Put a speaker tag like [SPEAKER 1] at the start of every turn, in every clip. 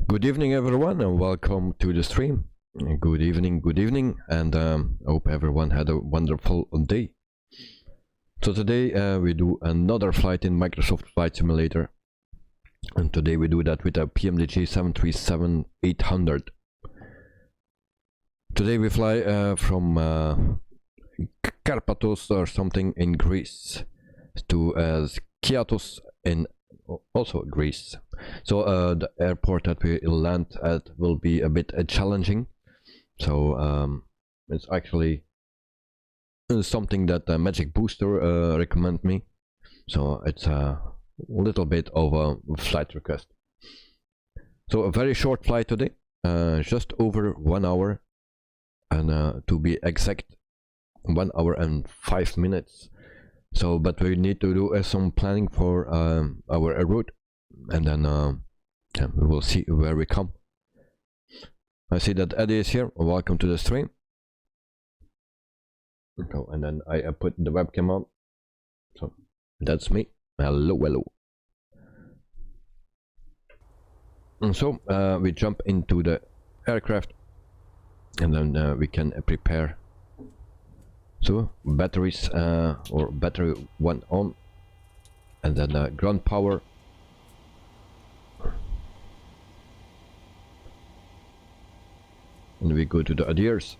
[SPEAKER 1] Good evening everyone and welcome to the stream. Good evening, and I hope everyone had a wonderful day. So today we do another flight in Microsoft Flight Simulator, and today we do that with a Pmdg 737-800. Today we fly from Karpathos or something in Greece to Skiathos in also Greece. So the airport that we land at will be a bit challenging. So it's actually something that Magic Booster recommend me. So it's a little bit of a flight request. So a very short flight today, just over 1 hour, and to be exact, 1 hour and 5 minutes. So, but we need to do some planning for our route, and then yeah, we will see where we come. I see that Eddie is here. Welcome to the stream. So, and then I put the webcam on. So that's me. Hello. And so we jump into the aircraft, and then we can prepare. So batteries or battery 1 on, and then ground power, and we go to the adheres.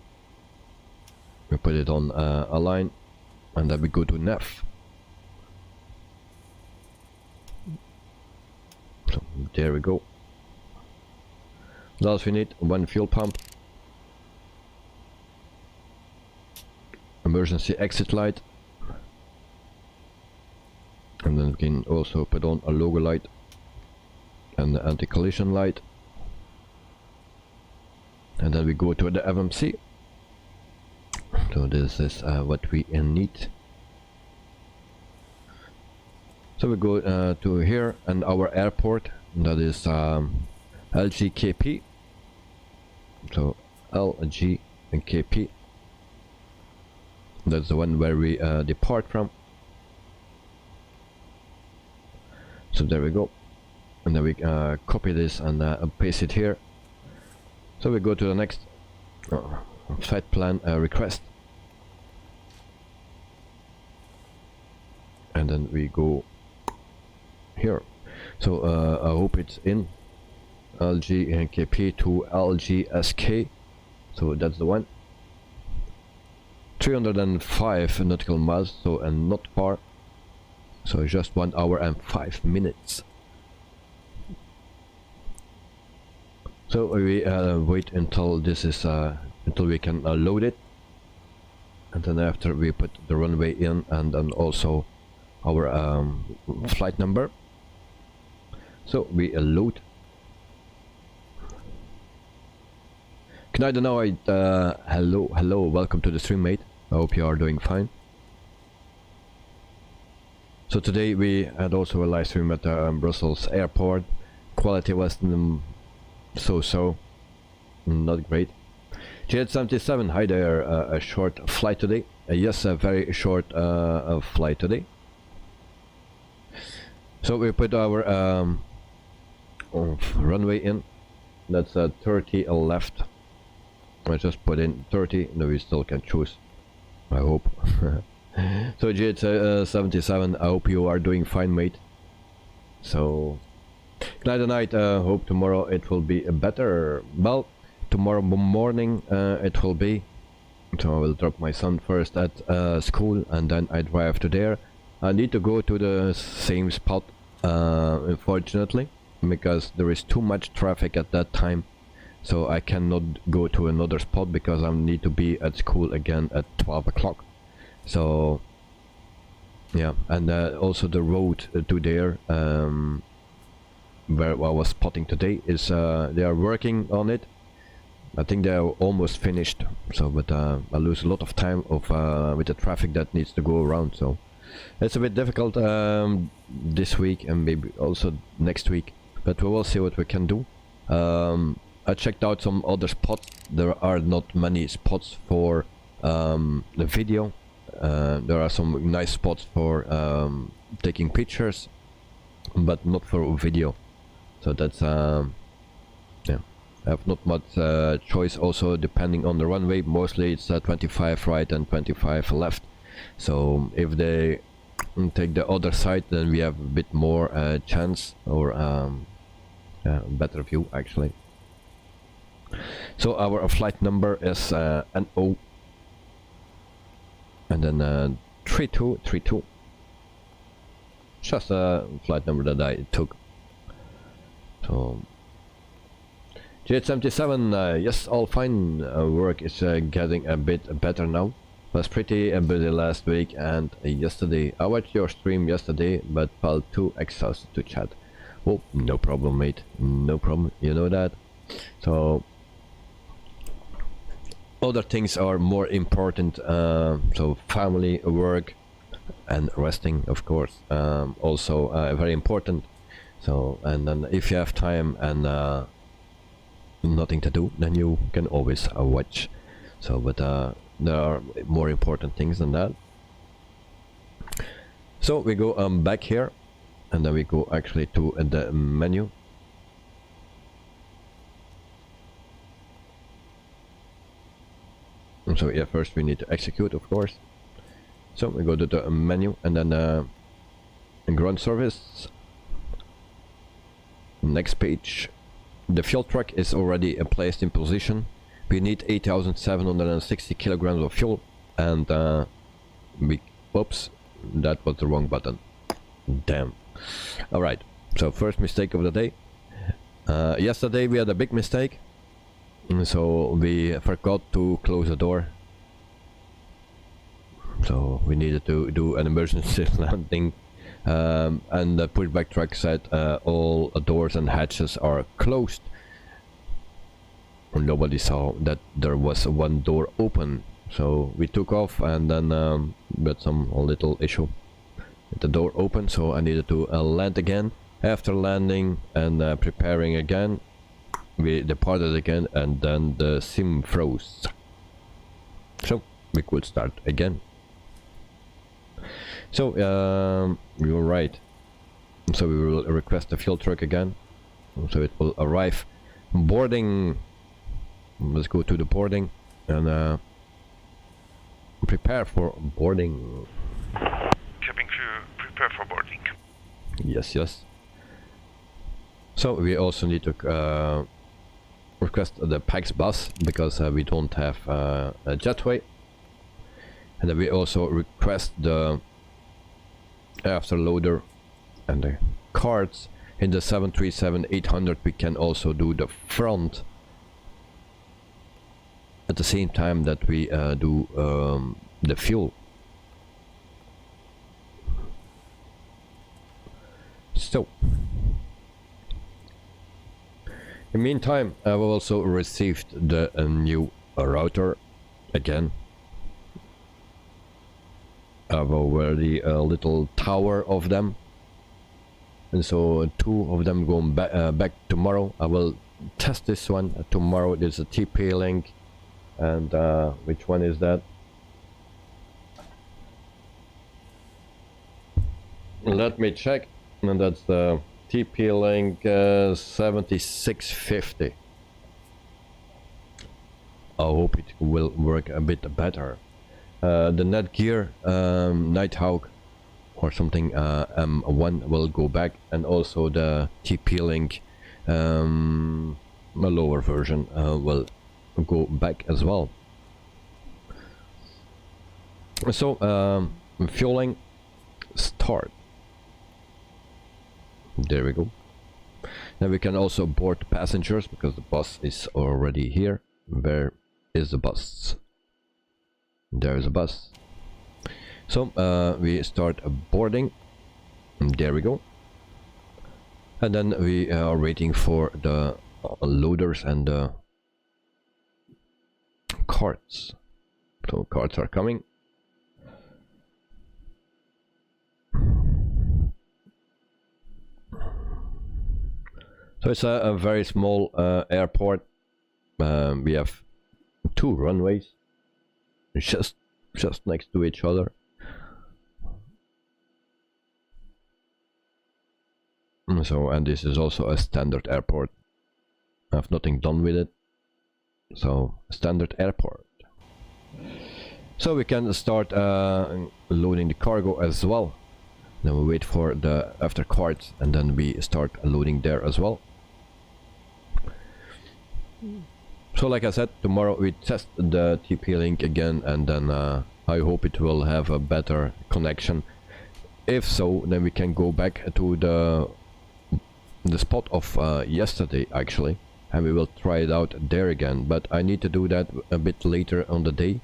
[SPEAKER 1] We put it on a line, and then we go to nav. So there we go. What else we need? 1 fuel pump, emergency exit light, and then we can also put on a logo light and the anti-collision light, and then we go to the FMC. So this is what we need. So we go to here, and our airport, that is LGKP. So LGKP, that's the one where we depart from. So there we go, and then we copy this and paste it here. So we go to the next flight plan request, and then we go here. So I hope it's in LGKP to LGSK, so that's the one. 305 nautical miles, so and not far, so just 1 hour and 5 minutes. So we wait until this is until we can load it, and then after we put the runway in, and then also our flight number. So we load. Good night, hello, welcome to the stream, mate. I hope you are doing fine. So today we had also a live stream at Brussels airport. Quality was so not great. J77, hi there. A short flight today. Yes, a very short flight today. So we put our runway in. That's 30 left. I just put in 30, and we still can choose, I hope. So J77, I hope you are doing fine, mate. So good night. Hope tomorrow it will be better. Well, tomorrow morning it will be. So I will drop my son first at school, and then I drive to there. I need to go to the same spot, unfortunately, because there is too much traffic at that time. So I cannot go to another spot because I need to be at school again at 12 o'clock. So yeah, and also the road to there, where I was spotting today, is they are working on it. I think they are almost finished. So, but I lose a lot of time of with the traffic that needs to go around. So it's a bit difficult this week, and maybe also next week. But we will see what we can do. I checked out some other spots. There are not many spots for the video. There are some nice spots for taking pictures, but not for video. So that's have not much choice also depending on the runway. Mostly it's 25 right and 25 left. So if they take the other side, then we have a bit more chance, or better view actually. So our flight number is NO, and then 3232. Just a flight number that I took. So GH77, yes, all fine. Work is getting a bit better now. Was pretty busy last week and yesterday. I watched your stream yesterday, but felt too exhausted to chat. Oh, no problem, mate. No problem. You know that. So other things are more important. So family, work, and resting, of course, also very important. So, and then if you have time and nothing to do, then you can always watch. So, but there are more important things than that. So we go back here, and then we go actually to the menu. And so yeah, first we need to execute, of course. So we go to the menu, and then ground service. Next page. The fuel truck is already placed in position. We need 8,760 kilograms of fuel, and oops, that was the wrong button. Damn. Alright, so first mistake of the day. Yesterday we had a big mistake, so we forgot to close the door. So we needed to do an emergency landing, and the pushback truck said all doors and hatches are closed. Nobody saw that there was one door open, so we took off, and then with some little issue with the door open, so I needed to land again. After landing and preparing again, we departed again, and then the sim froze, so we could start again. So you're right, so we will request the fuel truck again, so it will arrive. Boarding. Let's go to the boarding and prepare for boarding.
[SPEAKER 2] Cabin crew, prepare for boarding.
[SPEAKER 1] Yes, yes. So we also need to request the PAX bus, because we don't have a jetway. And then we also request the afterloader and the cards. In the 737-800 we can also do the front at the same time that we do the fuel. So in the meantime, I've also received the new router again. I've already a little tower of them, and so 2 of them going back tomorrow. I will test this one tomorrow. There's a TP-Link, and which one is that? Let me check. And that's the TP-Link 7650. I hope it will work a bit better. The Netgear Nighthawk or something M1 will go back, and also the TP-Link a lower version will go back as well. So fueling, start. There we go. Now we can also board passengers, because the bus is already here. Where is the bus? There is a bus. So we start boarding. There we go. And then we are waiting for the loaders and the carts. So carts are coming. So it's a very small airport. We have 2 runways just next to each other. So, and this is also a standard airport. I have nothing done with it. So standard airport. So we can start loading the cargo as well. Then we wait for the after cards and then we start loading there as well. So like I said, tomorrow we test the TP-Link again, and then I hope it will have a better connection. If so, then we can go back to the spot of yesterday actually, and we will try it out there again. But I need to do that a bit later on the day.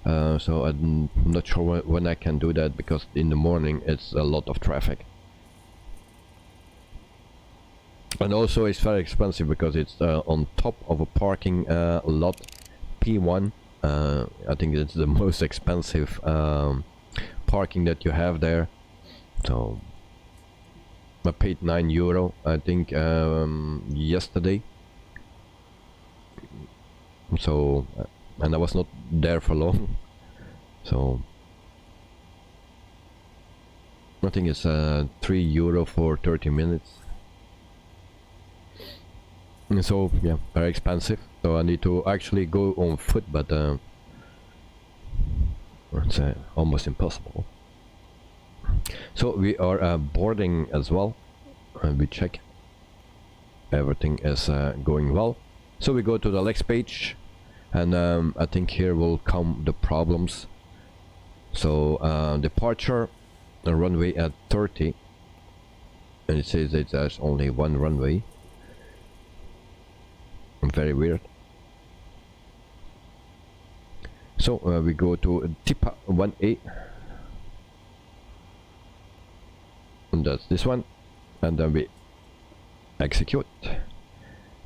[SPEAKER 1] So I'm not sure when I can do that, because in the morning it's a lot of traffic. And also it's very expensive because it's on top of a parking lot, P1. I think it's the most expensive parking that you have there. So I paid €9 I think yesterday. So and I was not there for long, so I think it's €3 for 30 minutes. And so yeah, very expensive. So I need to actually go on foot, but it's almost impossible. So we are boarding as well, and we check everything is going well. So we go to the next page, and I think here will come the problems. So departure, a runway at 30, and it says that there's only one runway. Very weird. So we go to TIPA 1A, and that's this one, and then we execute.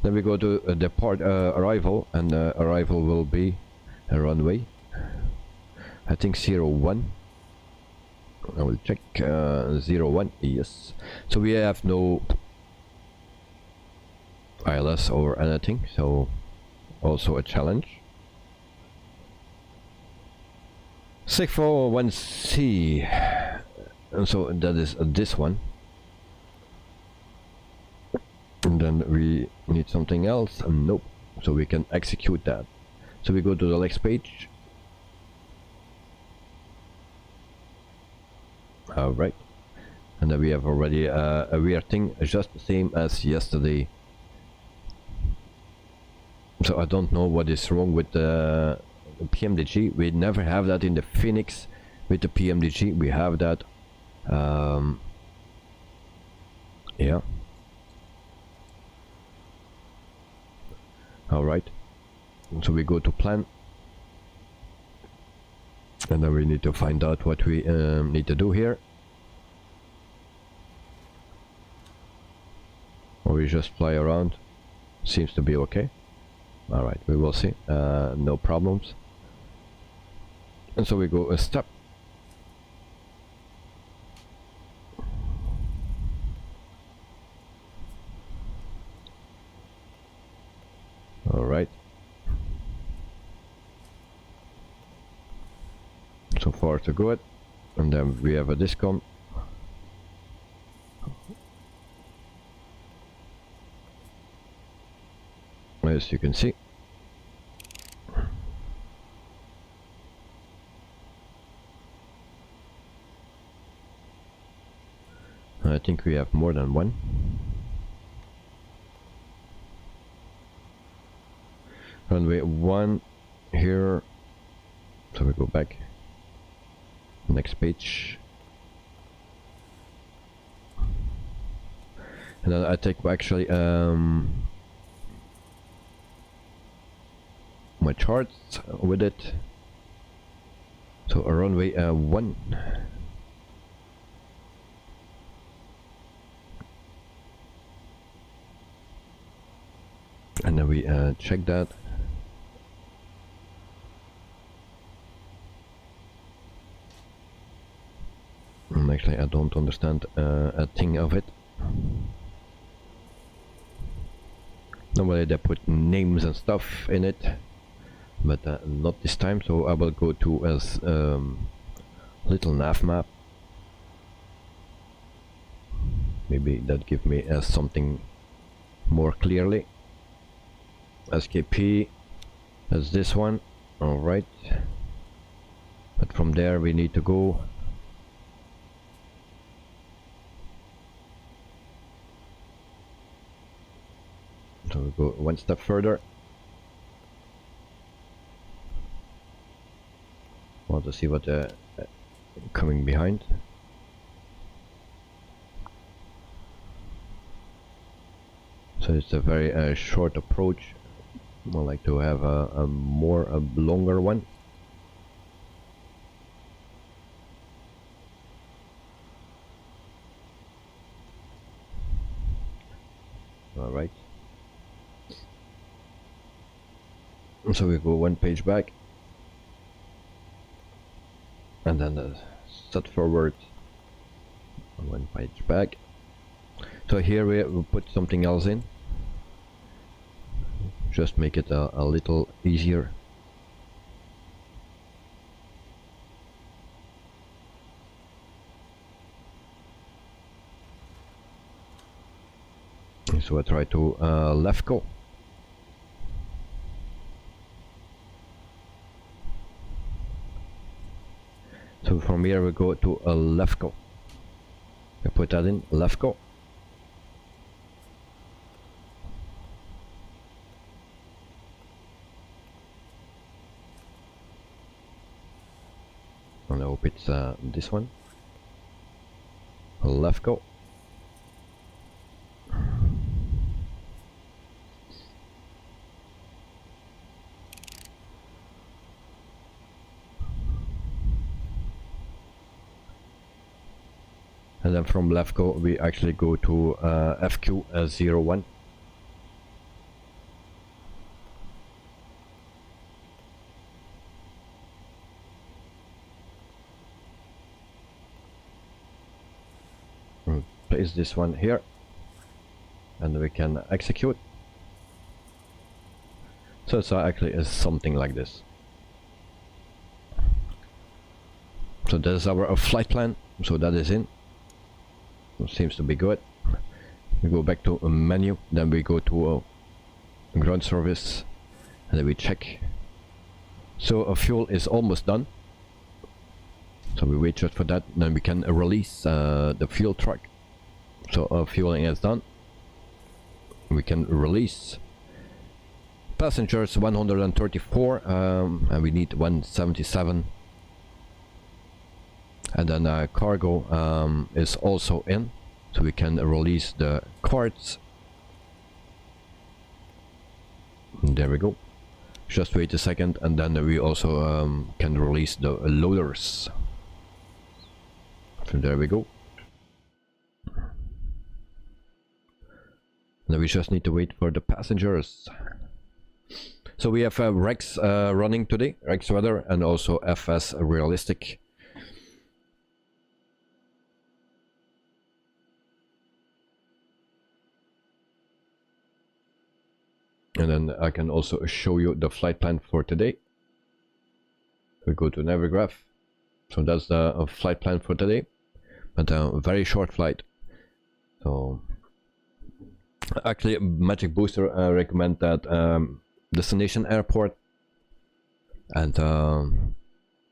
[SPEAKER 1] Then we go to depart arrival, and arrival will be a runway, I think 01. I will check 01, yes. So we have no ILS or anything, so also a challenge. 641C, and so that is this one. And then we need something else, and nope, so we can execute that. So we go to the next page. Alright, and then we have already a weird thing, just the same as yesterday. So I don't know what is wrong with the Pmdg. We never have that in the Phoenix. With the Pmdg we have that. Yeah. Alright, so we go to plan, and then we need to find out what we need to do here, or we just fly around. Seems to be okay. Alright, we will see. No problems. And so we go a step. Alright. So far so good. And then we have a discount. As you can see. I think we have more than one. Runway 1 here, so we go back, next page, and then I take actually my charts with it. So a runway 1. And then we check that. And actually I don't understand a thing of it. Normally they put names and stuff in it, but not this time. So I will go to as little nav map. Maybe that give me something more clearly. SKP, that's this one. All right, but from there we need to go so we go one step further. Want to see what coming behind. So it's a very short approach. I like to have a longer one. All right. So we go one page back, and then set forward one page back. So here we put something else in, just make it a little easier. So I try to left go. So from here we go to a left go. I put that in, left go. And I hope it's this one. Left go. And then from left go we actually go to FQ01. Place this one here, and we can execute. So it's actually is something like this. So that is our flight plan. So that is in. Seems to be good. We go back to a menu, then we go to ground service, and then we check. So fuel is almost done. So we wait just for that, then we can release the fuel truck. So fueling is done. We can release. Passengers 134, and we need 177. And then cargo is also in, so we can release the carts. And there we go. Just wait a second, and then we also can release the loaders. So there we go. Now we just need to wait for the passengers. So we have Rex running today, Rex weather, and also FS realistic. And then I can also show you the flight plan for today. We go to Navigraph. So that's the flight plan for today, but a very short flight. So actually Magic Booster recommend that destination airport, and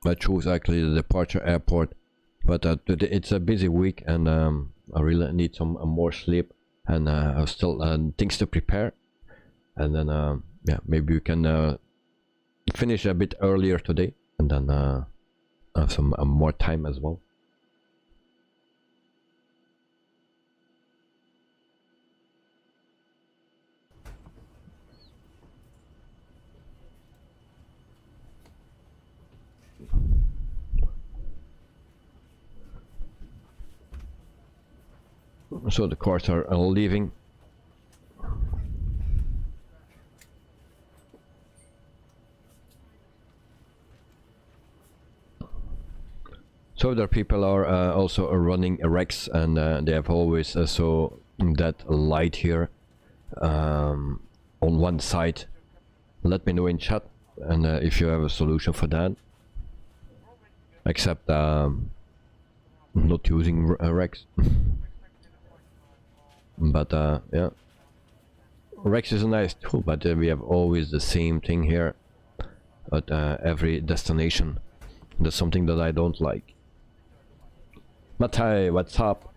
[SPEAKER 1] I choose actually the departure airport, but it's a busy week, and I really need some more sleep, and I have still things to prepare. And then yeah, maybe we can finish a bit earlier today, and then have some more time as well. So the cars are leaving. So other people are also running a Rex, and they have always so that light here on one side. Let me know in chat, and if you have a solution for that. Except not using a Rex. But yeah, Rex is a nice tool, but we have always the same thing here at every destination. That's something that I don't like. But hi, what's up?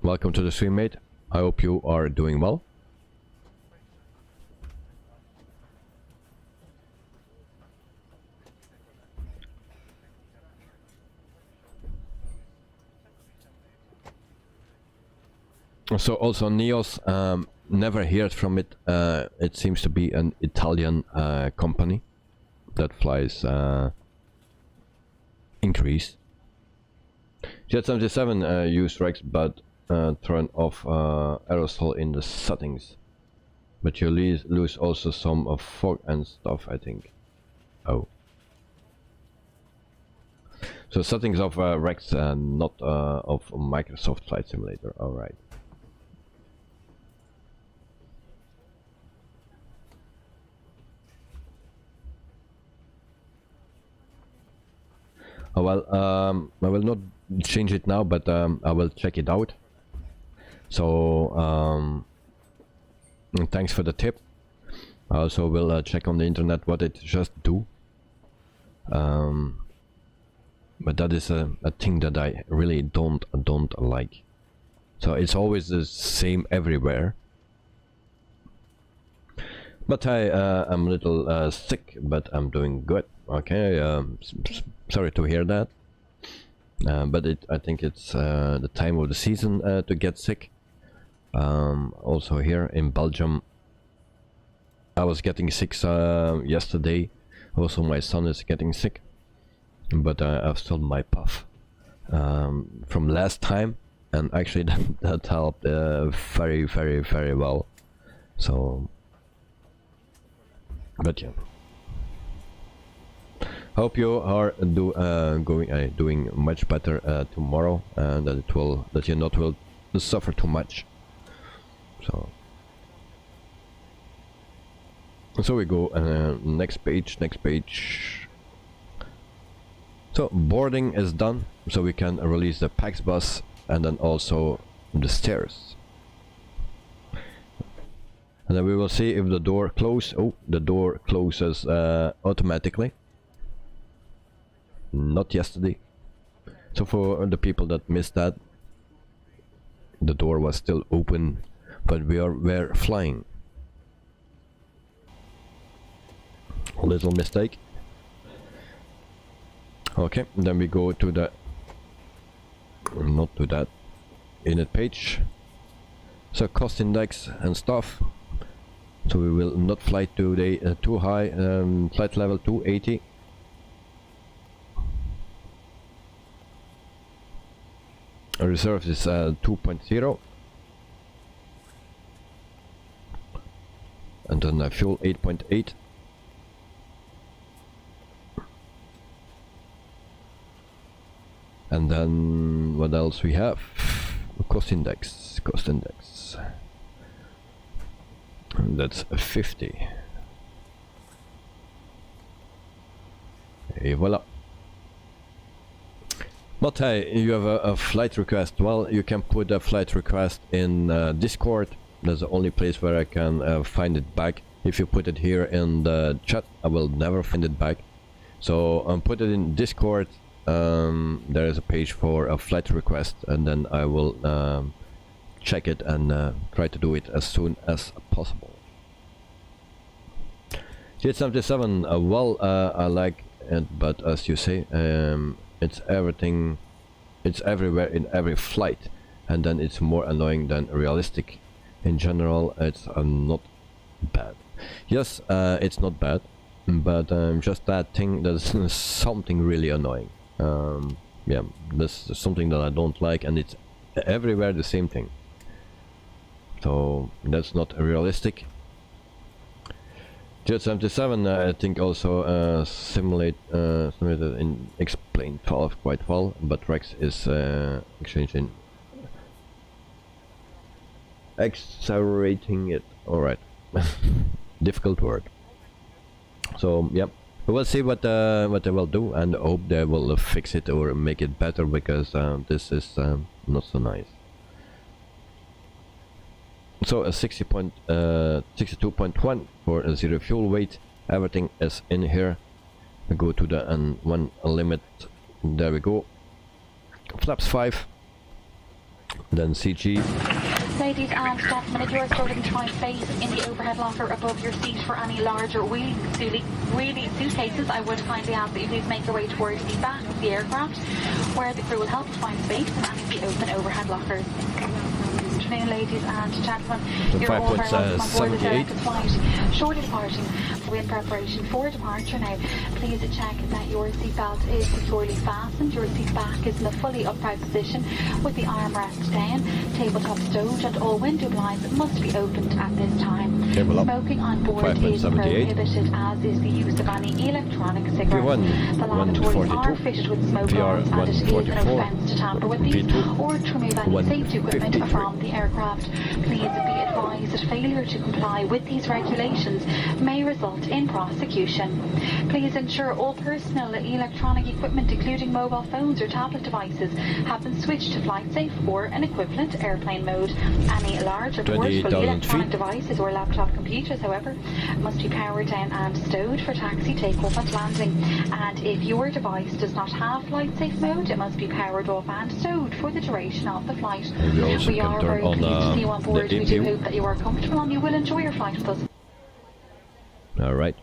[SPEAKER 1] Welcome to the stream, mate. I hope you are doing well. So also Neos, never heard from it. It seems to be an Italian company that flies increase. Jet 77 use Rex, but turn off aerosol in the settings. But you lose also some of fog and stuff, I think. Oh. So settings of Rex, not of Microsoft Flight Simulator. Alright. Well, I will not change it now, but I will check it out. So thanks for the tip. I also will check on the internet what it just do. But that is a thing that I really don't like. So it's always the same everywhere. But I'm a little sick, but I'm doing good. Okay, sorry to hear that. But I think it's the time of the season to get sick. Also here in Belgium, I was getting sick yesterday. Also my son is getting sick. But I've still my puff from last time. And actually that helped very well. So... But yeah, hope you are doing much better tomorrow, and that you not will suffer too much. So we go next page. So boarding is done, so we can release the PAX bus and then also the stairs. And then we will see if the door closes. Oh, the door closes automatically. Not yesterday. So for the people that missed that, the door was still open, but we're flying. A little mistake. Okay, then we go to the... not to that init page. So cost index and stuff. So we will not fly today too high, flight level 280. Reserve is 2.0. And then fuel 8.8. And then what else we have? Cost index. That's 50. Et voila. But hey, you have a flight request. Well, you can put a flight request in Discord. That's the only place where I can find it back. If you put it here in the chat, I will never find it back. So put it in Discord. There is a page for a flight request, and then I will check it and try to do it as soon as possible. Jet77, well, I like it, but as you say, it's everything, it's everywhere in every flight, and then it's more annoying than realistic. In general, it's not bad. Yes, it's not bad, but just that thing, there's something really annoying. Yeah, this is something that I don't like, and it's everywhere the same thing. So that's not realistic. Jet77, I think also simulated in explained 12 quite well, but Rex is exchanging, accelerating it. All right, difficult word. So yeah, we'll see what they will do, and hope they will fix it or make it better, because this is not so nice. So a 62.1 for a zero fuel weight. Everything is in here. We go to the N1 limit. There we go. Flaps 5. Then CG.
[SPEAKER 3] Ladies and gentlemen, if you are storing dry space in the overhead locker above your seat for any larger wheelie suitcases, I would kindly ask that you please make your way towards the back of the aircraft, where the crew will help to find space in any of the open overhead lockers. Good afternoon, ladies and gentlemen. You're all very welcome on board the Airbus flight. Shortly departing, we're in preparation for departure now. Please check that your seatbelt is securely fastened. Your seat back is in a fully upright position with the armrest down, tabletop stowed, and all window blinds must be opened at this time. Smoking on board is prohibited, as is the use of any electronic cigarettes. The lavatories are fitted with smoke alarms, and it is an offence to tamper with these or to remove any safety equipment from the aircraft. Please be advised that failure to comply with these regulations may result in prosecution. Please ensure all personal electronic equipment, including mobile phones or tablet devices, have been switched to flight safe or an equivalent airplane mode. Any large or portable electronic devices or laptop computers, however, must be powered down and stowed for taxi, takeoff and landing. And if your device does not have flight safe mode, it must be powered off and stowed for the duration of the flight. We are very pleased to see you on board. We do hope that you are comfortable and you will enjoy your flight with us.
[SPEAKER 1] Alright,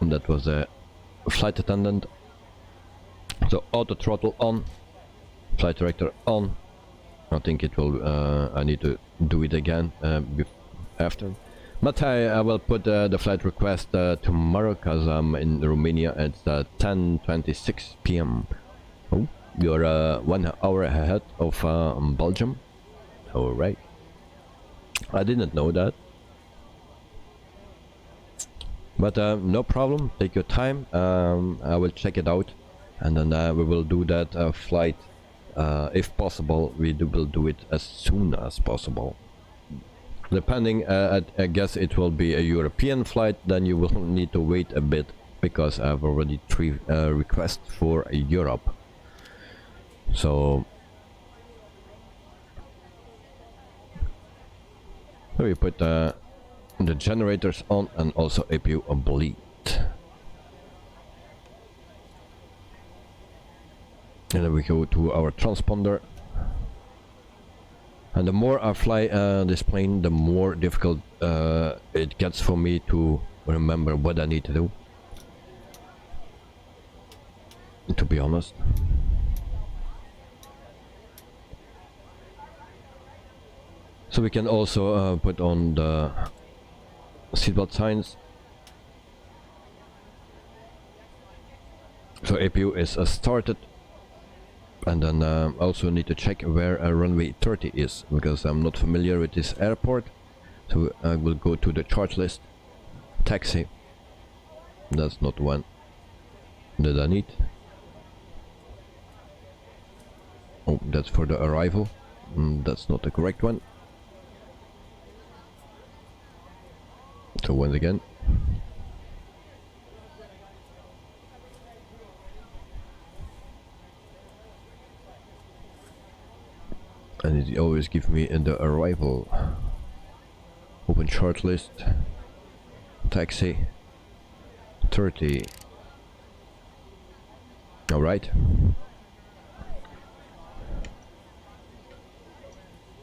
[SPEAKER 1] that was a flight attendant. So auto throttle on, flight director on. I think it will, I need to do it again after. But I will put the flight request tomorrow, because I'm in Romania. It's 10:26 p.m. Oh, you're 1 hour ahead of Belgium. Alright. I didn't know that. But no problem, take your time. I will check it out, and then we will do that flight. If possible, will do it as soon as possible. Depending, I guess it will be a European flight, then you will need to wait a bit, because I've already 3 requests for Europe. So we put the generators on, and also APU bleed. And then we go to our transponder. And the more I fly this plane, the more difficult it gets for me to remember what I need to do, to be honest. So we can also put on the seatbelt signs. So APU is started. And then also need to check where runway 30 is, because I'm not familiar with this airport. So I will go to the charge list. Taxi. That's not one that I need. Oh, that's for the arrival. That's not the correct one. So once again. And it always gives me in the arrival. Open chart list. Taxi. 30. Alright.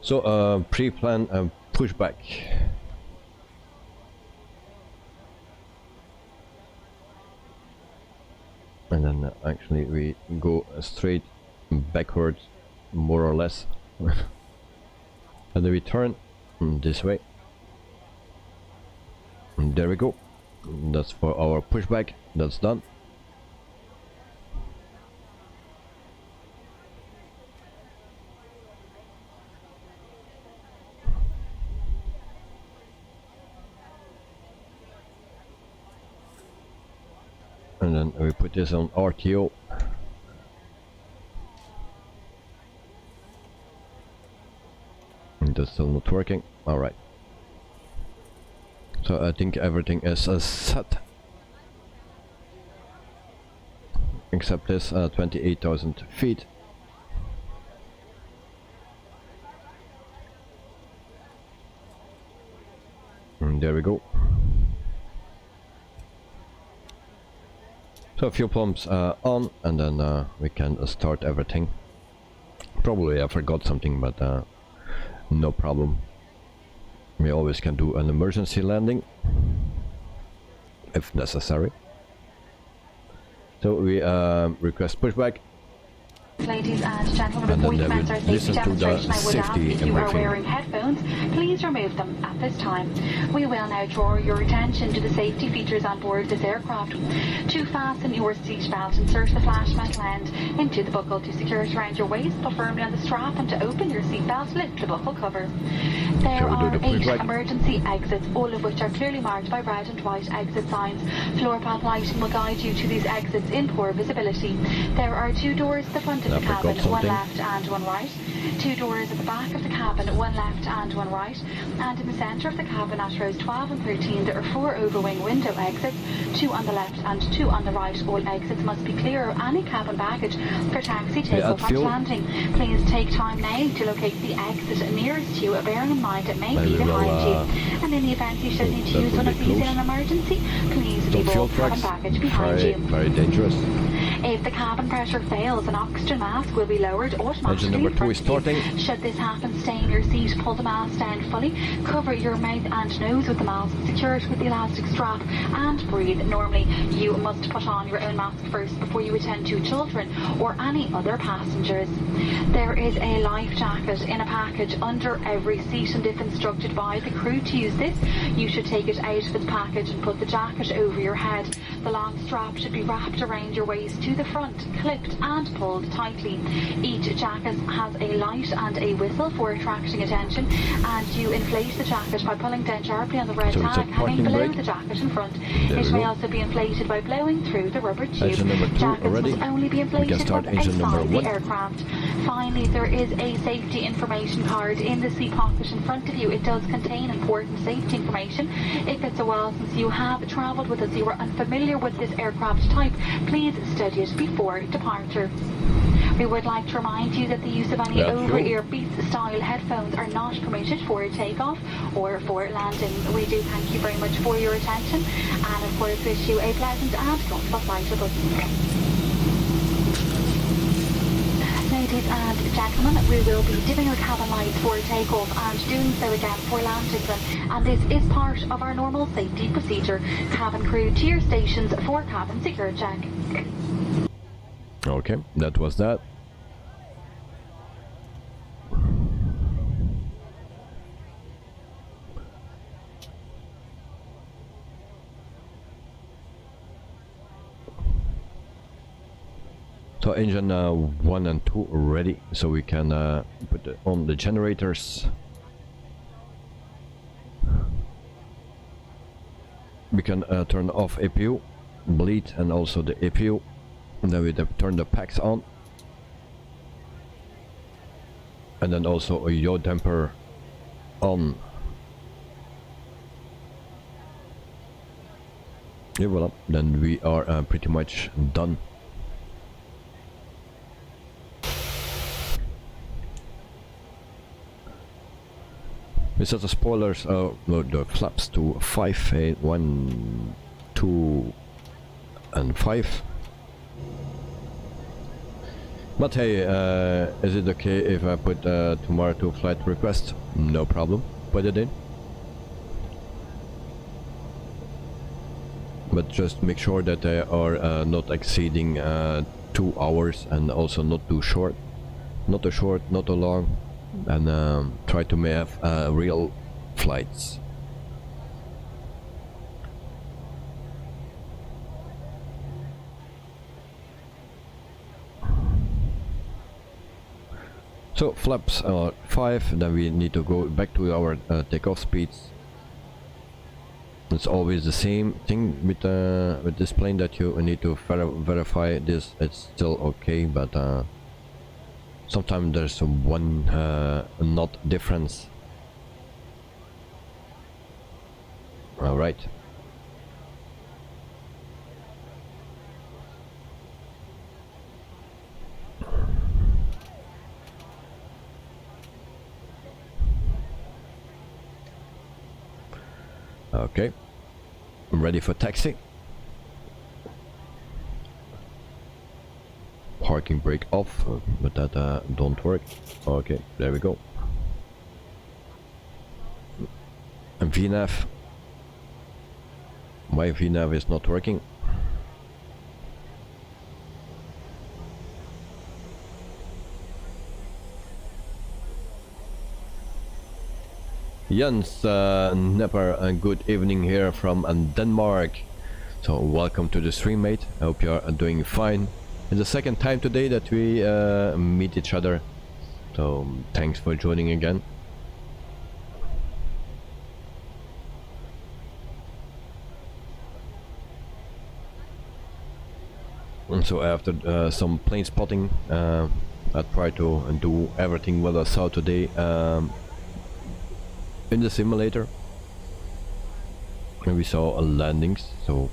[SPEAKER 1] So pre-plan pushback. And then actually we go straight backwards, more or less. And then we turn this way. And there we go. That's for our pushback. That's done. And then we put this on RTO. And that's still not working. Alright. So I think everything is set. Except this 28,000 feet. And there we go. So fuel pumps on, and then we can start everything. Probably I forgot something, but no problem. We always can do an emergency landing if necessary. So we request pushback.
[SPEAKER 3] Ladies and gentlemen, before we commence our safety demonstration, I would ask if you are wearing headphones, please remove them at this time. We will now draw your attention to the safety features on board this aircraft. To fasten your seatbelt, insert the flash metal end into the buckle. To secure it around your waist, pull firmly on the strap, and to open your seatbelt, lift the buckle cover. There are 8 emergency exits, all of which are clearly marked by red and white exit signs. Floor path lighting will guide you to these exits in poor visibility. There are 2 doors at the front of the cabin, one left and one right. 2 doors at the back of the cabin, one left and one right. And in the centre of the cabin at rows 12 and 13, there are 4 overwing window exits, 2 on the left and 2 on the right. All exits must be clear of any cabin baggage for taxi, takeoff and landing. Please take time now to locate the exit nearest you, bearing in mind it may be behind you. And in the event you should need to use one of these in an emergency, please leave all cabin baggage behind you.
[SPEAKER 1] Very dangerous.
[SPEAKER 3] If the cabin pressure fails, an oxygen mask will be lowered automatically.
[SPEAKER 1] Engine number 2 is starting.
[SPEAKER 3] Should this happen, stay in your seat, pull the mask down fully, cover your mouth and nose with the mask, secure it with the elastic strap, and breathe normally. You must put on your own mask first before you attend to children or any other passengers. There is a life jacket in a package under every seat, and if instructed by the crew to use this, you should take it out of its package and put the jacket over your head. The long strap should be wrapped around your waist to the front, clipped and pulled tightly. Each jacket has a light and a whistle for attracting attention, and you inflate the jacket by pulling down sharply on the red tag hanging below the jacket in front. It may also be inflated by blowing through the rubber tube. Jackets must only be inflated up inside the aircraft. Finally, there is a safety information card in the seat pocket in front of you. It does contain important safety information. If it's a while since you have travelled with us, you are unfamiliar with this aircraft type, please study it before departure. We would like to remind you that the use of any over-ear Beats style headphones are not permitted for takeoff or for landing. We do thank you very much for your attention, and of course wish you a pleasant and comfortable flight with us. Ladies and gentlemen, we will be dimming our cabin lights for takeoff and doing so again for landing, and this is part of our normal safety procedure. Cabin crew to your stations for cabin security check.
[SPEAKER 1] Okay, that was that. So engine 1 and 2 ready, so we can put on the generators. We can turn off APU, bleed, and also the APU. And then we turn the packs on, and then also a yaw damper on. Yeah, well, then we are pretty much done. We set the spoilers, no, the flaps to 5, 1, 2, and 5. But hey, is it okay if I put tomorrow to flight request? No problem, put it in. But just make sure that they are not exceeding 2 hours, and also not too short. Not too short, not too long, and try to have real flights. So flaps are 5, then we need to go back to our takeoff speeds. It's always the same thing with this plane, that you need to verify this. It's still okay, but sometimes there's one knot difference. All right. Okay, I'm ready for taxi. Parking brake off, but that don't work. Okay, there we go. And VNAV. My VNAV is not working. Jens Nepper, and good evening here from Denmark. So welcome to the stream, mate. I hope you are doing fine. It's the second time today that we meet each other. So thanks for joining again. And so after some plane spotting, I try to do everything what I saw today in the simulator. And we saw landings, so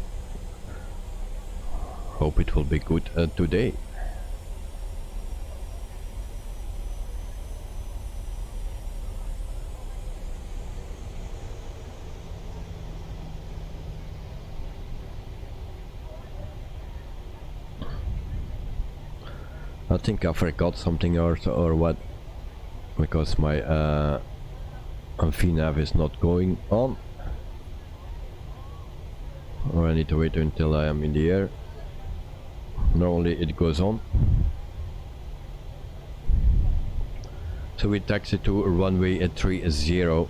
[SPEAKER 1] hope it will be good today. I think I forgot something or what, because my VNAV is not going on, or I need to wait until I am in the air. Normally it goes on. So we taxi to runway at 30.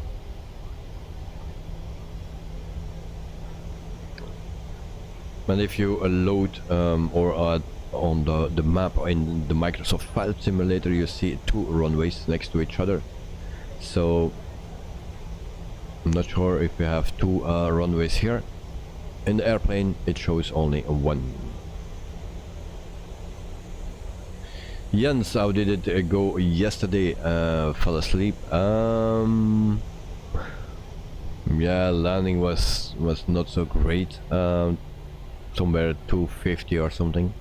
[SPEAKER 1] And if you load or on the map in the Microsoft Flight Simulator, you see two runways next to each other. So I'm not sure if we have two runways here. In the airplane it shows only one. Jens, how did it go yesterday? Fell asleep. Yeah, landing was not so great. Somewhere 250 or something.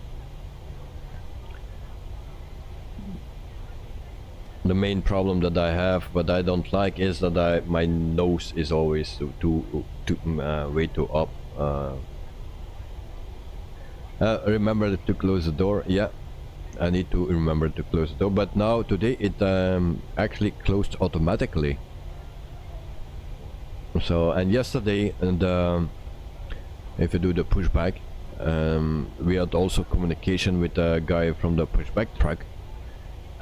[SPEAKER 1] The main problem that I have, but I don't like, is that my nose is always way too up. Remember to close the door. Yeah, I need to remember to close the door, but now today it actually closed automatically. So, and yesterday, and if you do the pushback, we had also communication with a guy from the pushback truck,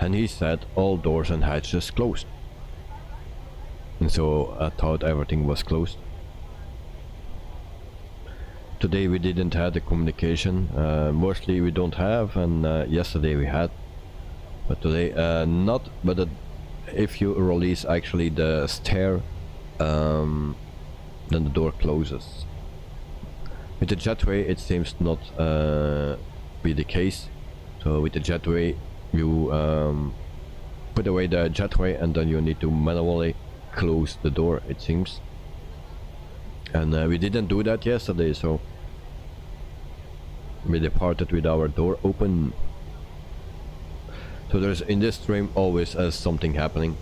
[SPEAKER 1] and he said all doors and hatches closed. And so I thought everything was closed. Today we didn't have the communication. Mostly we don't have, and yesterday we had, but today not. But if you release actually the stair, then the door closes. With the jetway it seems not be the case. So with the jetway you put away the jetway and then you need to manually close the door, it seems. And we didn't do that yesterday, so we departed with our door open. So there's in this stream always something happening.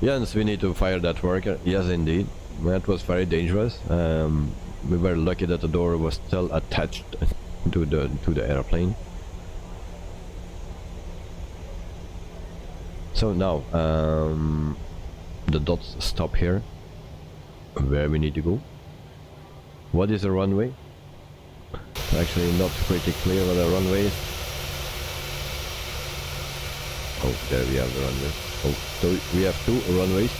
[SPEAKER 1] Yes, we need to fire that worker. Yes, indeed. That was very dangerous. We were lucky that the door was still attached to the airplane. So now the dots stop here. Where we need to go? What is a runway? Actually not pretty clear what a runway is. Oh, there we have the runway. Oh, so we have two runways.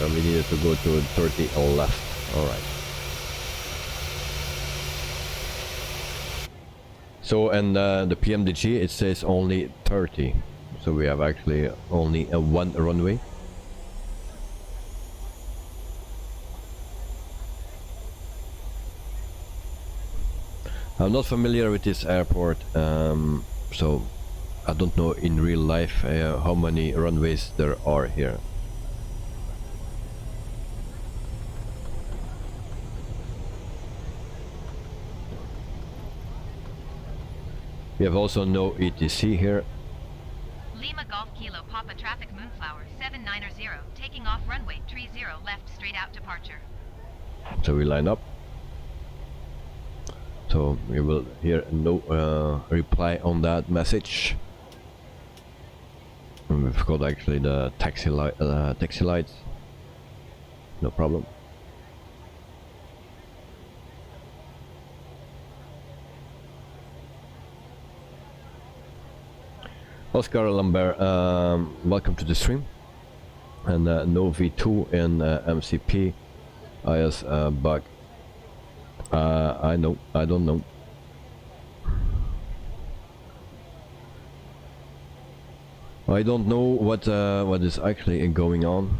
[SPEAKER 1] And we needed to go to 30 left. Alright. So, and the Pmdg, it says only 30. So we have actually only one runway. I'm not familiar with this airport, so I don't know in real life how many runways there are here. We have also no ETC here.
[SPEAKER 4] Lima Golf Kilo Papa Traffic Moonflower 790, taking off runway 30 left straight out departure.
[SPEAKER 1] So we line up. So we will hear no reply on that message. And we've got actually the taxi lights. No problem. Oscar Lambert, welcome to the stream. And no V2 in MCP IS bug. I know, I don't know. I don't know what is actually going on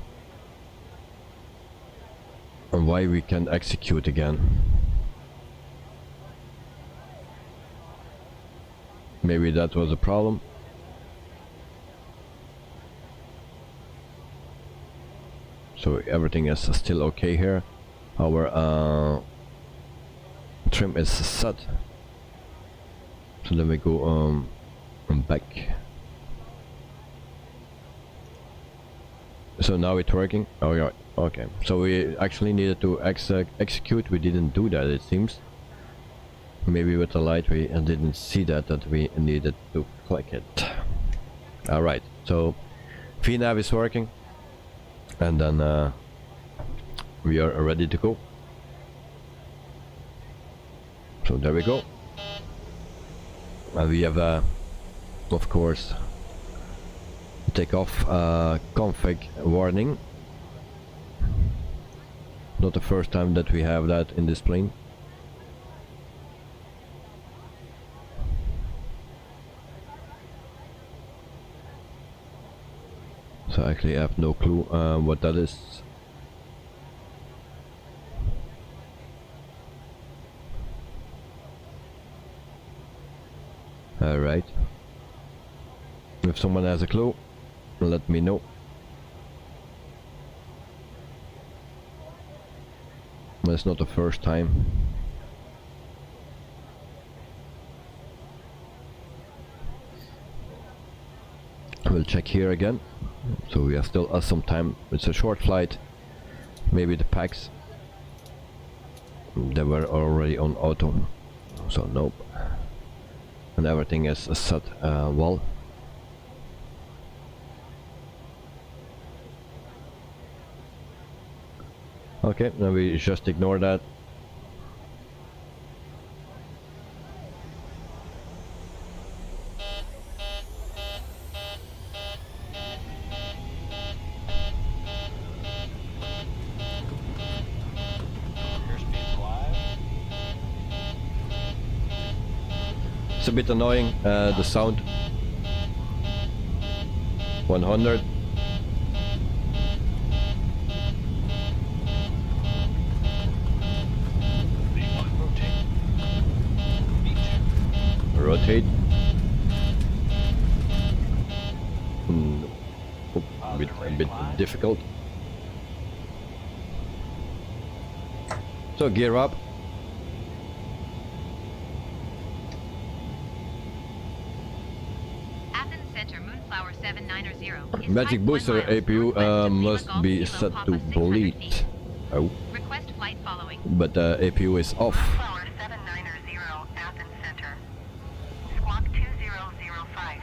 [SPEAKER 1] and why we can execute again. Maybe that was a problem. So everything is still okay here. Our trim is set. So let me go back. So now it's working. Oh yeah, okay. So we actually needed to execute. We didn't do that, it seems. Maybe with the light we didn't see that we needed to click it. All right. So VNav is working, and then we are ready to go. So there we go. And we have of course takeoff config warning. Not the first time that we have that in this plane. So I actually have no clue what that is. Alright. If someone has a clue, let me know. It's not the first time. We'll check here again. So we have still some time. It's a short flight. Maybe the packs, they were already on auto, so nope. And everything is set well. Okay, now we just ignore that. It's a bit annoying, the sound. 100. Rotate. A bit difficult. So gear up. Magic booster APU must be set to bleed. Oh.
[SPEAKER 4] Request flight following.
[SPEAKER 1] But the APU is off.
[SPEAKER 5] Flower 790 Athens Center. Squawk 2005.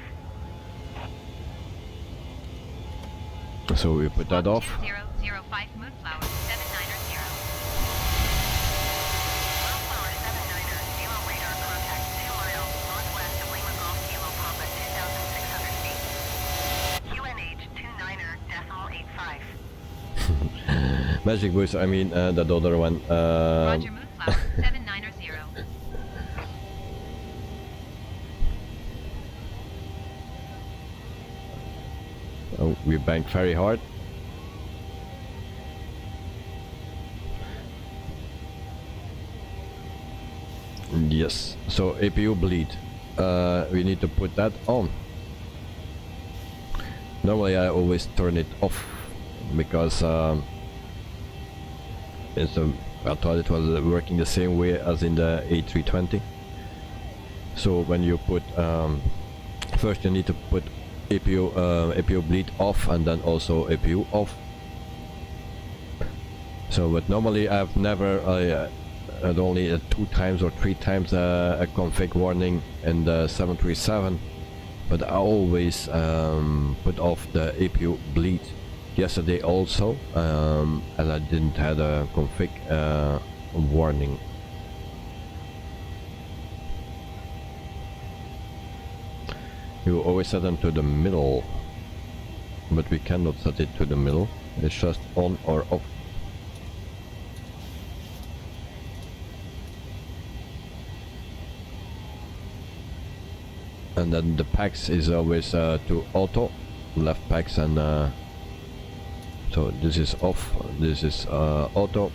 [SPEAKER 1] So we put that off.
[SPEAKER 4] 2005 Moonflower 790.
[SPEAKER 5] Flower 790 radar contact 2 miles northwest of Lima Golf Kilo Papa 2,600 feet. QNH 29.85.
[SPEAKER 1] Magic booster, I mean that other one.
[SPEAKER 4] Roger Moonflower 790.
[SPEAKER 1] Oh, we banked very hard. Yes, so APU bleed. We need to put that on. Normally I always turn it off because I thought it was working the same way as in the A320. So when you put first you need to put APU bleed off and then also APU off. So but normally I've never had only 2 times or 3 times a config warning in the 737, but I always put off the APU bleed. Yesterday also, and I didn't have a config warning. You always set them to the middle, but we cannot set it to the middle. It's just on or off. And then the packs is always to auto, left packs, and so this is off, this is auto.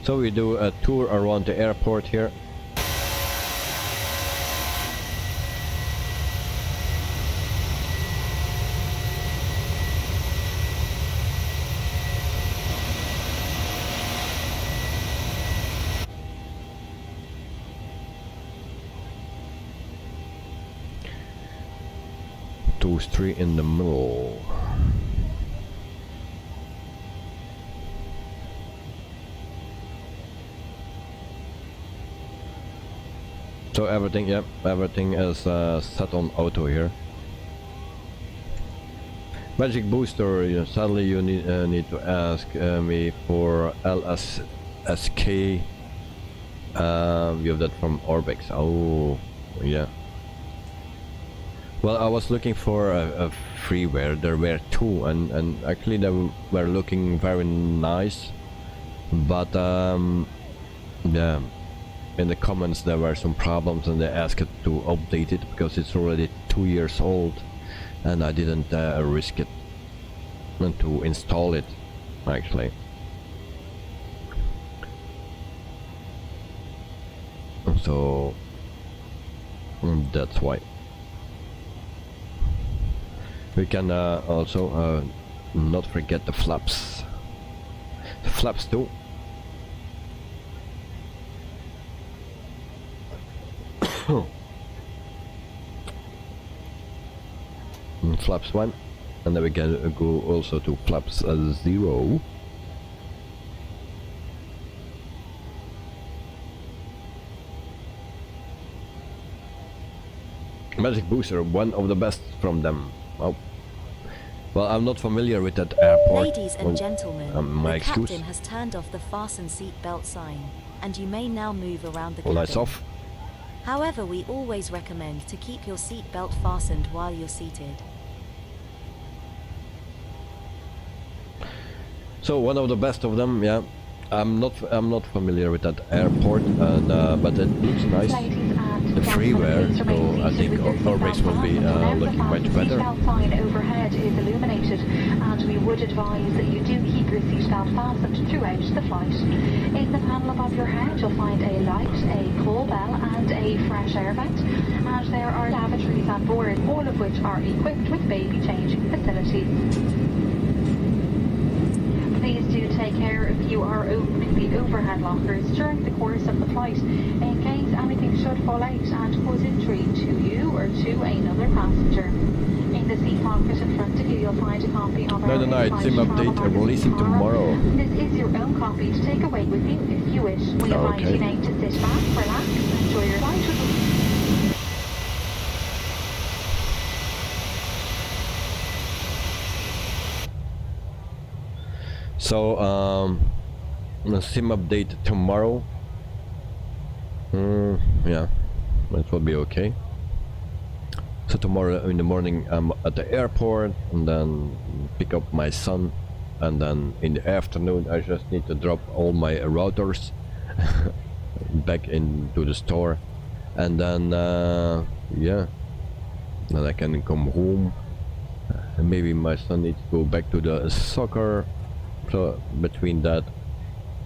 [SPEAKER 1] So we do a tour around the airport here. Those 3 in the middle. So everything, yeah, everything is set on auto here. Magic booster, sadly you need to ask me for LGSK. You have that from Orbix. Oh, yeah. Well, I was looking for a freeware. There were 2, and actually they were looking very nice, but yeah, in the comments there were some problems, and they asked to update it because it's already 2 years old, and I didn't risk it to install it actually. So that's why. We can also not forget the flaps. The flaps too. Flaps 1, and then we can go also to flaps 0. Magic booster, one of the best from them. Oh. Well, I'm not familiar with that airport.
[SPEAKER 6] Ladies and gentlemen,
[SPEAKER 1] my
[SPEAKER 6] the
[SPEAKER 1] excuse.
[SPEAKER 6] captain has turned off the fasten seat belt sign, and you may now move around the
[SPEAKER 1] Well,
[SPEAKER 6] cabin.
[SPEAKER 1] that's off.
[SPEAKER 6] However, we always recommend to keep your seat belt fastened while you're seated.
[SPEAKER 1] So one of the best of them, yeah. I'm not familiar with that airport, and but it looks nice. The freeware, so I think Orbix will be looking much better.
[SPEAKER 3] The seatbelt sign overhead is illuminated, and we would advise that you do keep your seatbelt fastened throughout the flight. In the panel above your head, you'll find a light, a call bell, and a fresh air vent. And there are lavatories on board, all of which are equipped with baby changing facilities. Please do take care if you are opening the overhead lockers during the course of the flight, in case anything should fall out and cause injury to you or to another passenger. In the seat pocket in front of you, you'll find a copy of our
[SPEAKER 1] Night sim update, releasing tomorrow.
[SPEAKER 3] This is your own copy to take away with you if you wish. We invite you now to sit back, relax, and enjoy your flight with us.
[SPEAKER 1] So the sim update tomorrow. Yeah, it will be okay. So tomorrow in the morning I'm at the airport, and then pick up my son, and then in the afternoon I just need to drop all my routers back into the store, and then yeah, then I can come home. And maybe my son needs to go back to the soccer. So between that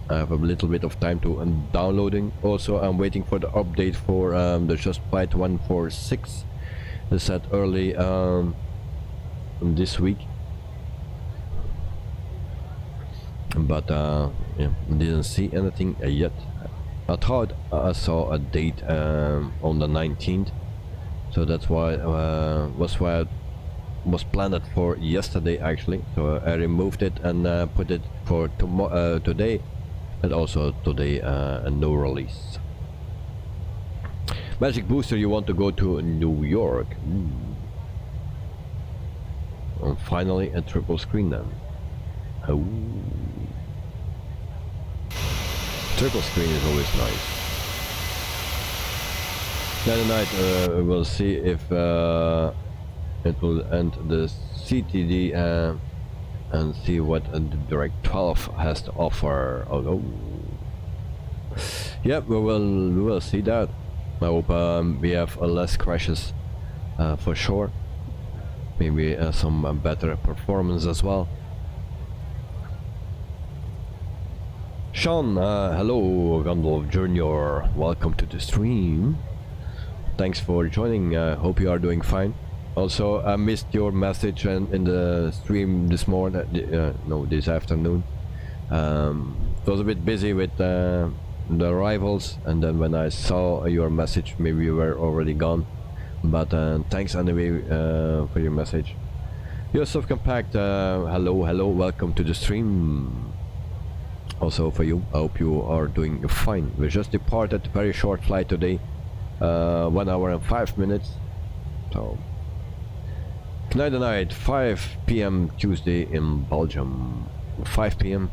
[SPEAKER 1] I have a little bit of time to downloading. Also I'm waiting for the update for the Just Byte 146. They said early this week, but yeah, didn't see anything yet. I thought I saw a date on the 19th, so that's why it was planned for yesterday actually. So I removed it and put it for today, and also today a no release. Magic Booster, you want to go to New York? And finally a triple screen then. Oh. Triple screen is always nice. The other night we'll see if it will end the CTD and see what the Direct 12 has to offer. Oh, yeah, we will see that. I hope we have less crashes for sure. Maybe some better performance as well. Sean, hello Gandalf Jr. Welcome to the stream. Thanks for joining. Hope you are doing fine. Also, I missed your message in the stream this morning. No, this afternoon. It was a bit busy with the arrivals, and then when I saw your message, maybe you were already gone. But thanks anyway for your message. Yusuf Compact, hello, welcome to the stream. Also for you, I hope you are doing fine. We just departed, very short flight today, 1 hour and 5 minutes. So, tonight the night, 5 p.m. Tuesday in Belgium. 5 p.m.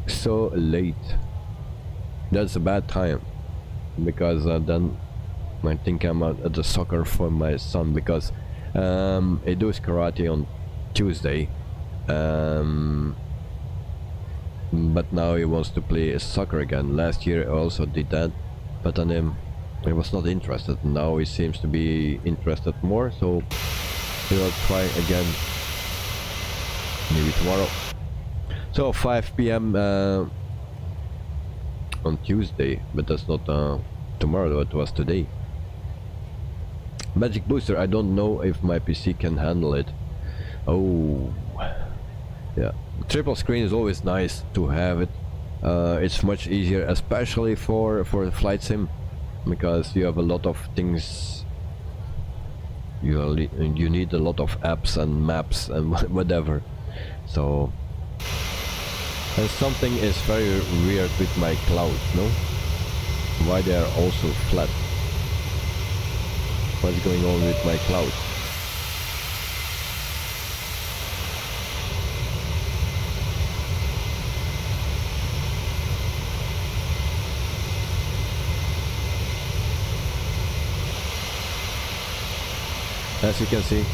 [SPEAKER 1] So late. That's a bad time, because then I think I'm at the soccer for my son, because he does karate on Tuesday, but now he wants to play soccer again. Last year I also did that, but then he was not interested. Now he seems to be interested more, so we will try again maybe tomorrow. So 5 p.m. On Tuesday, but that's not tomorrow, it was today. Magic Booster, I don't know if my PC can handle it. Oh, yeah. Triple screen is always nice to have it. It's much easier, especially for flight sim, because you have a lot of things. You need a lot of apps and maps and whatever. So, and something is very weird with my clouds, no? Why they are also flat? What's going on with my clouds? As you can see,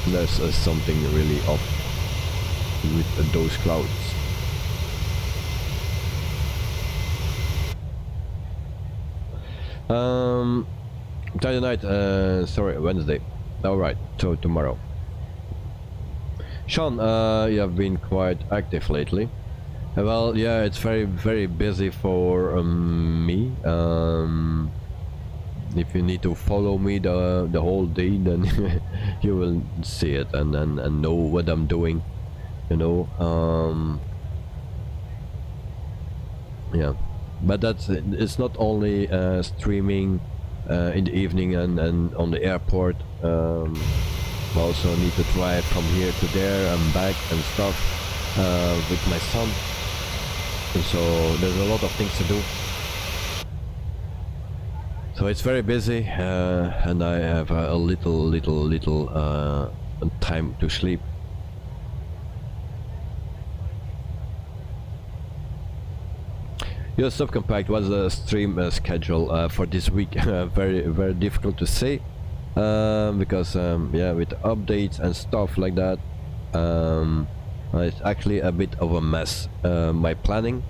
[SPEAKER 1] there's something really off with those clouds. Friday night, sorry, Wednesday. Alright, so tomorrow. Sean, you have been quite active lately. Well, yeah, it's very busy for me. If you need to follow me the whole day, then you will see it and know what I'm doing, you know. Yeah, but it's not only streaming in the evening and on the airport. I also need to drive from here to there and back and stuff with my son, and so there's a lot of things to do. So it's very busy, and I have a little time to sleep. Your subcompact, what's the stream schedule for this week? Very difficult to say, because yeah, with updates and stuff like that, it's actually a bit of a mess, my planning.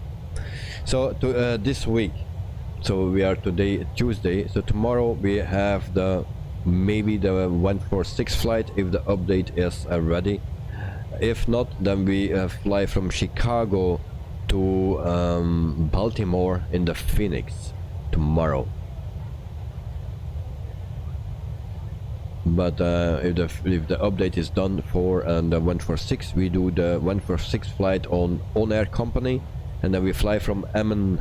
[SPEAKER 1] So to this week, so we are today Tuesday, so tomorrow we have maybe the 146 flight if the update is ready. If not, then we fly from Chicago to Baltimore in the Phoenix tomorrow. But if the update is done for the 146, we do the 146 flight on Air Company, and then we fly from Emmen,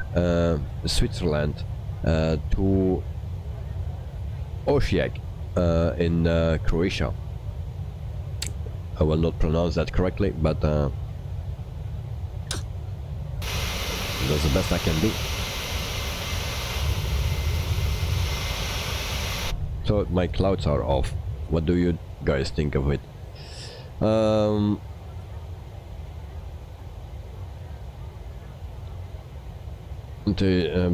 [SPEAKER 1] Switzerland, to Osijek in Croatia. I will not pronounce that correctly, but that's the best I can do. So my clouds are off. What do you guys think of it?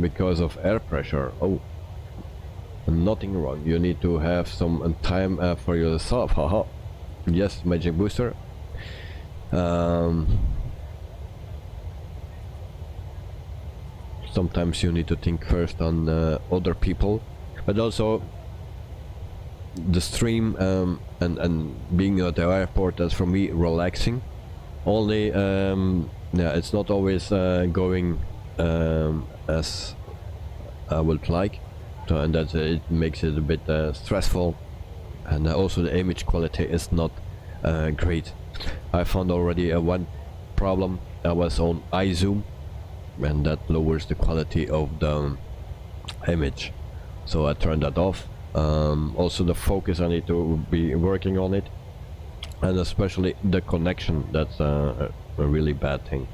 [SPEAKER 1] Because of air pressure. Oh, nothing wrong. You need to have some time for yourself. Haha. Yes, Magic Booster. Sometimes you need to think first on other people, but also the stream and being at the airport, that's for me relaxing. Only yeah, it's not always going as I would like, so, and that it makes it a bit stressful, and also the image quality is not great. I found already one problem. I was on iZoom, and that lowers the quality of the image, so I turned that off. Also the focus, I need to be working on it, and especially the connection, that's a really bad thing.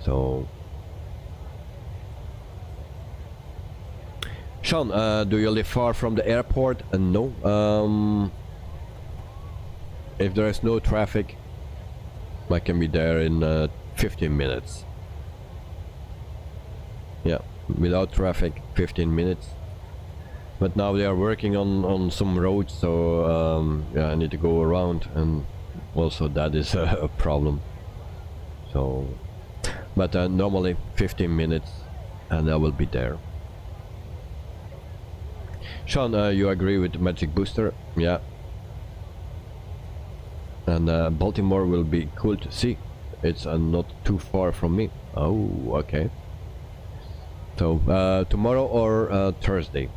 [SPEAKER 1] So Sean, do you live far from the airport? No. If there is no traffic, I can be there in 15 minutes. Yeah, without traffic, 15 minutes. But now they are working on some roads, so yeah, I need to go around, and also that is a problem. So, but normally 15 minutes, and I will be there. Sean, you agree with Magic Booster? Yeah. And Baltimore will be cool to see. It's not too far from me. Oh, okay. So tomorrow or Thursday.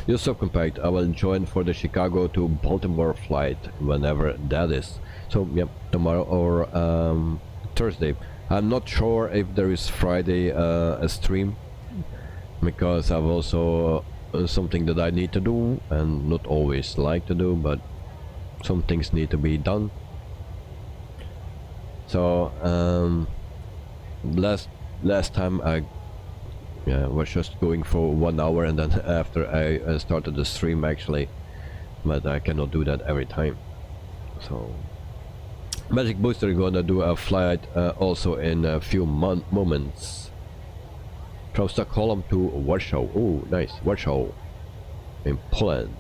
[SPEAKER 1] Your subcompact, I will join for the Chicago to Baltimore flight whenever that is. So yeah, tomorrow or Thursday. I'm not sure if there is Friday a stream, because I've also something that I need to do, and not always like to do, but some things need to be done. So last time I was just going for 1 hour, and then after I started the stream actually, but I cannot do that every time. So Magic Booster is gonna do a flight also in a few moments from Stockholm to Warsaw. Oh, nice, Warsaw in Poland.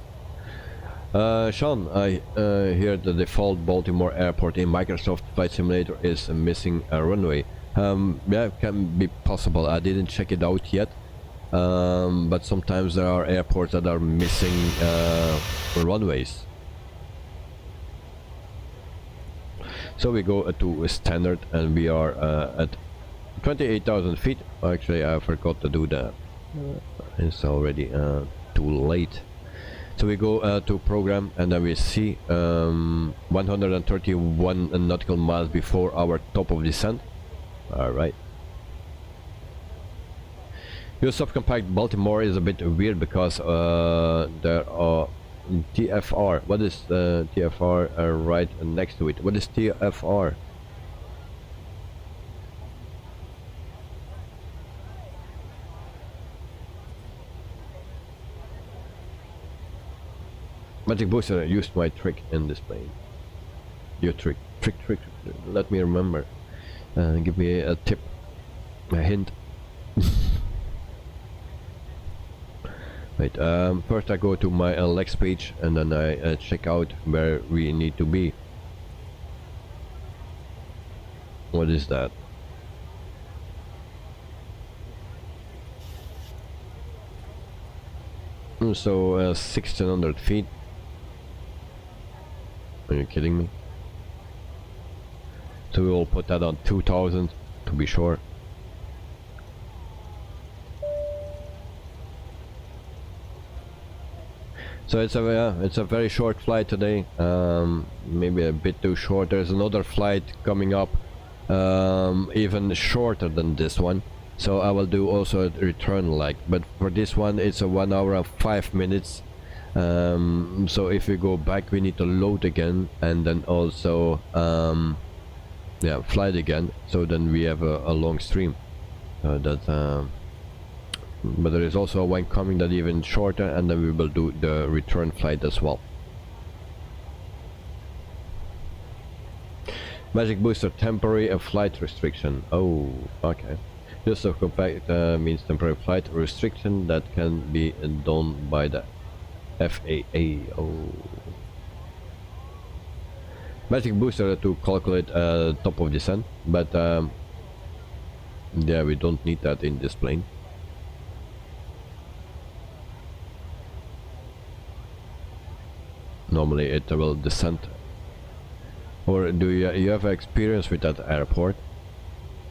[SPEAKER 1] Sean, I hear the default Baltimore airport in Microsoft Flight Simulator is missing a runway. Yeah, it can be possible. I didn't check it out yet, but sometimes there are airports that are missing runways. So we go to standard, and we are at 28,000 feet. Actually, I forgot to do that. It's already too late. So we go to program, and then we see 131 nautical miles before our top of descent. Alright. Your subcompact Baltimore is a bit weird because there are TFR. What is TFR right next to it? What is TFR? Magic Booster used my trick in this plane. Your trick. Trick. Let me remember. Give me a tip. A hint. Wait, first I go to my Lex page, and then I check out where we need to be. What is that? So 1600 feet. Are you kidding me? So we will put that on 2000 to be sure. So it's a very short flight today. Maybe a bit too short. There's another flight coming up even shorter than this one. So I will do also a return leg, but for this one it's a 1 hour and 5 minutes. So if we go back, we need to load again and then also yeah, fly it again. So then we have a long stream. But there is also one coming that even shorter, and then we will do the return flight as well. Magic booster temporary and flight restriction. Oh, okay. Just a compact means temporary flight restriction that can be done by the FAA. Oh. Magic booster to calculate top of descent, but yeah, we don't need that in this plane. Normally it will descend. Or do you have experience with that airport?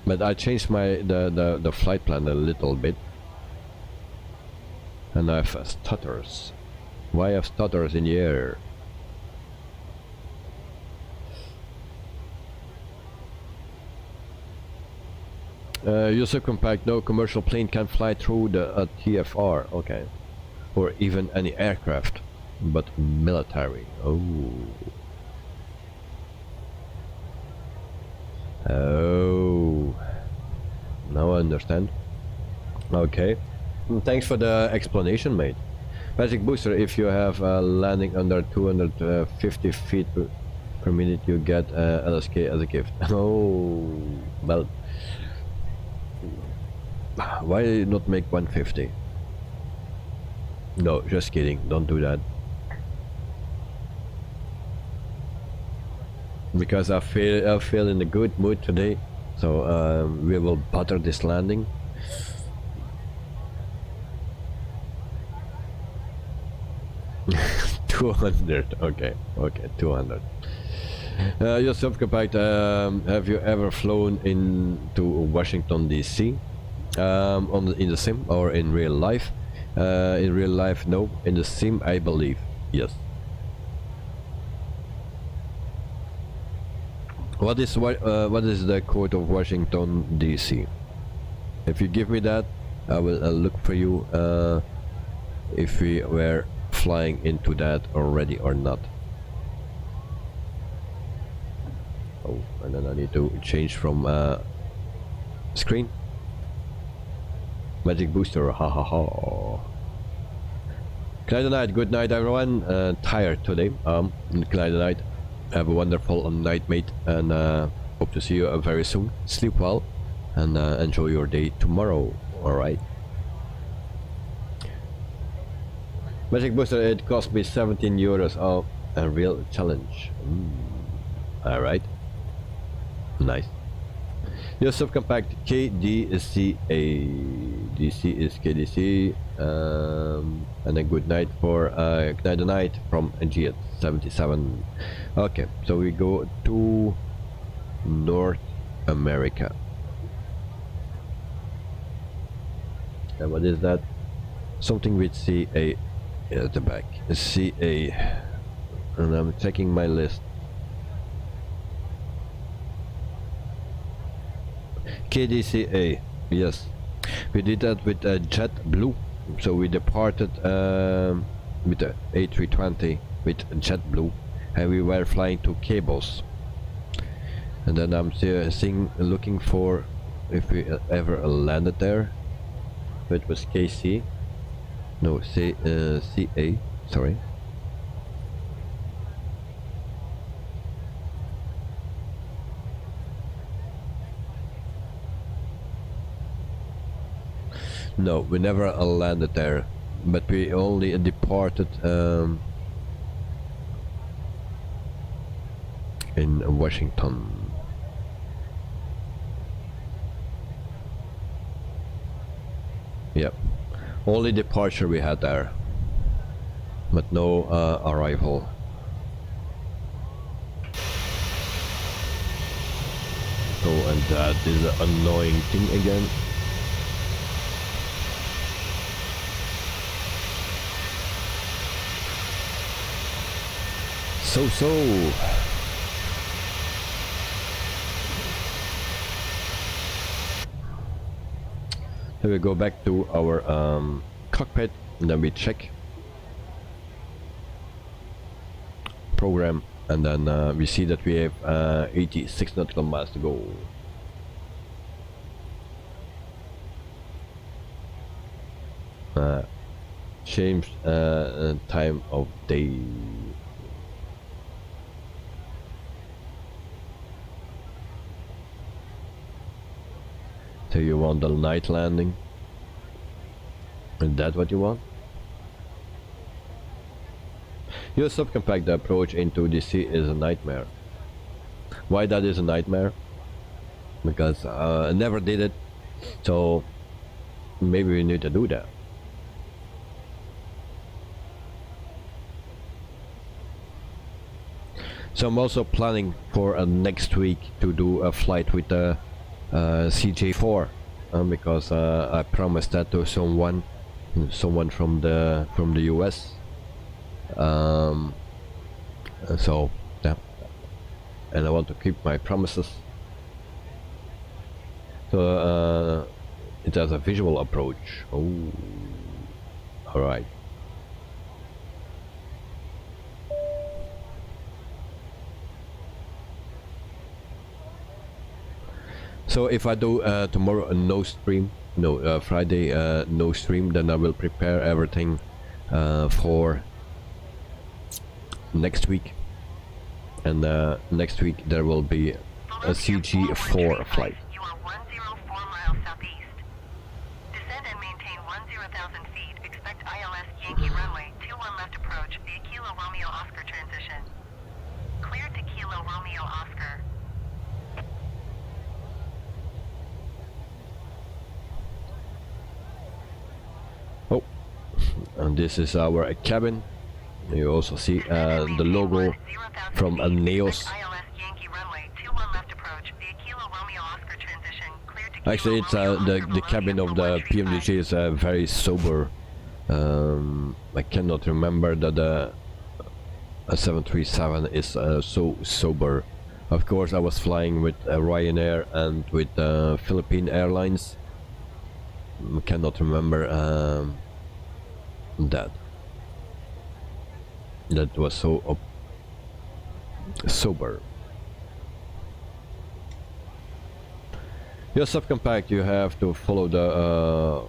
[SPEAKER 1] But I changed my the flight plan a little bit, and I have stutters. Why have stutters in the air? User compact, no commercial plane can fly through the TFR, okay. Or even any aircraft, but military. Oh. Oh. Now I understand. Okay. Thanks for the explanation, mate. Magic booster, if you have landing under 250 feet per minute, you get LSK as a gift. Oh, well. Why not make 150? No, just kidding. Don't do that. Because I feel in a good mood today, so we will butter this landing. $200. Okay, 200. Yourself compact. Have you ever flown into Washington DC? In the sim or in real life? In real life, no. In the sim, I believe, yes. What is the code of Washington DC? If you give me that, I will look for you if we were flying into that already or not. Oh, and then I need to change from screen. Magic booster, ha ha ha. Night, good night everyone. Tired today. Night. Have a wonderful night, mate, and hope to see you very soon. Sleep well, and enjoy your day tomorrow. All right. Magic booster, it cost me 17 euros. Oh, a real challenge. All right. Nice. Your subcompact KDCA. DC is KDC. And a good night for night from G77. Okay, so we go to North America. And what is that? Something with CA at the back. CA. And I'm checking my list. KDCA, yes, we did that with JetBlue. So we departed with the A320 with JetBlue, and we were flying to Cables. And then I'm looking for if we ever landed there. It was KC, no, CA, sorry. No, we never landed there, but we only departed in Washington. Yep, only departure we had there, but no arrival. Oh, and that is an annoying thing again. So So we go back to our cockpit, and then we check program, and then we see that we have 86 nautical miles to go. Change time of day. So you want the night landing? Is that what you want? Your subcompact approach into the sea is a nightmare. Why that is a nightmare? Because I never did it, so maybe we need to do that. So I'm also planning for next week to do a flight with the CJ4 because I promised that to someone from the US. So yeah, and I want to keep my promises. So it has a visual approach. Oh, all right. So if I do tomorrow a no stream, no Friday no stream, then I will prepare everything for next week, and next week there will be a CG4 flight.
[SPEAKER 5] You are 104 miles southeast. Descend and maintain 10,000 feet. Expect ILS Yankee runway 21 left approach via Kilo Romeo Oscar transition. Cleared to Kilo Romeo Oscar.
[SPEAKER 1] Oh, and this is our cabin. You also see the logo from a Neos. Actually, it's the cabin of the Pmdg is very sober. I cannot remember that the 737 is so sober. Of course, I was flying with Ryanair and with Philippine Airlines. I cannot remember that. That was so sober. Your subcompact, you have to follow the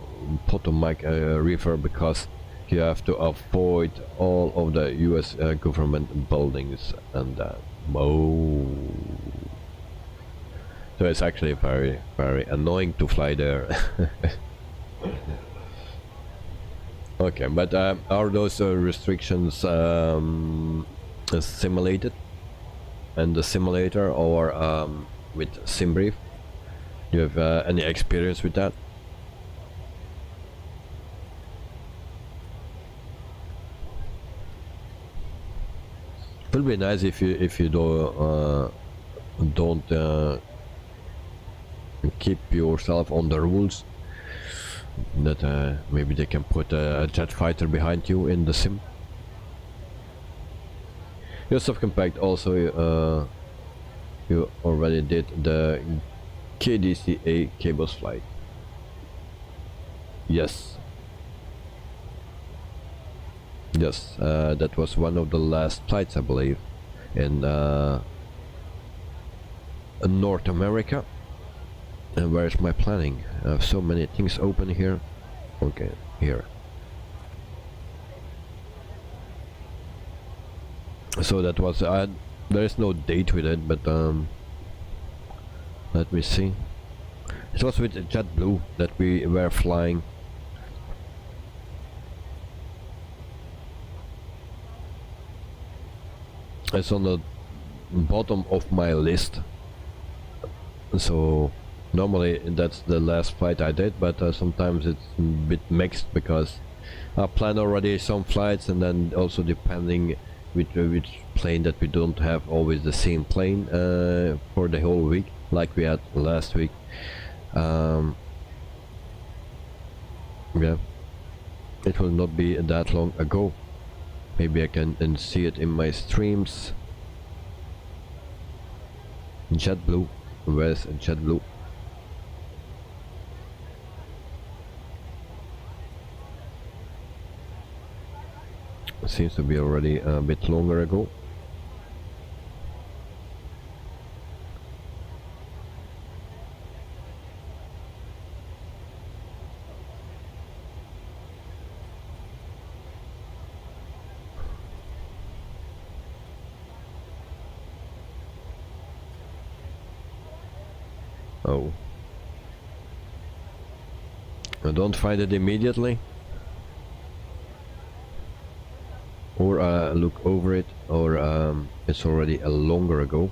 [SPEAKER 1] Potomac River because you have to avoid all of the US government buildings and that. Oh. So it's actually very, very annoying to fly there. Okay, but are those restrictions simulated in the simulator or with SimBrief? Do you have any experience with that? It would be nice if you don't keep yourself on the rules. That maybe they can put a jet fighter behind you in the sim. Your subcompact also you already did the KDCA cables flight. Yes. Yes, that was one of the last flights, I believe, in North America. And where's my planning? I have so many things open here. Okay, here. So that was there is no date with it, but let me see. It was with JetBlue that we were flying. It's on the bottom of my list. So normally that's the last flight I did, but sometimes it's a bit mixed because I plan already some flights, and then also depending which plane that we don't have always the same plane for the whole week, like we had last week. Yeah, it will not be that long ago. Maybe I can see it in my streams. JetBlue, where's JetBlue? seems to be already a bit longer ago. Oh. I don't find it immediately. Or look over it, or it's already a longer ago.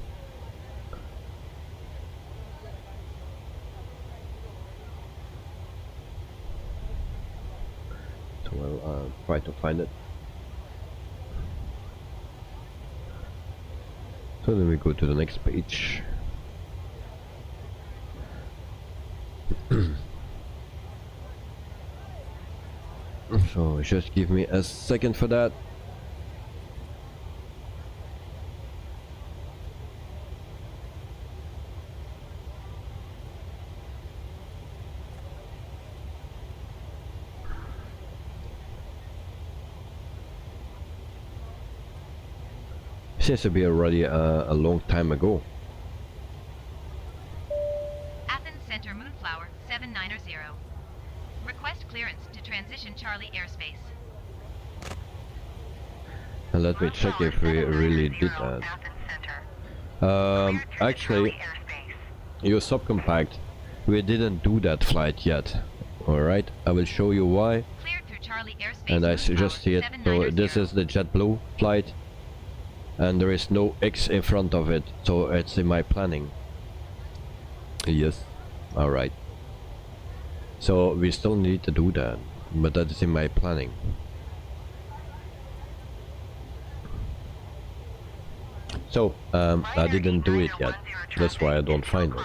[SPEAKER 1] So I'll try to find it. So then we go to the next page. So just give me a second for that. Seems to be already a long time ago.
[SPEAKER 4] Athens Center Moonflower 790. Request clearance to transition Charlie airspace.
[SPEAKER 1] And let me check if we really did that. Actually, your subcompact, we didn't do that flight yet. Alright, I will show you why.
[SPEAKER 4] Cleared through Charlie airspace.
[SPEAKER 1] And I just see it. So this is the JetBlue flight. And there is no X in front of it, so it's in my planning. Yes, alright. So we still need to do that, but that is in my planning. So, I didn't do it yet, that's why I don't find it.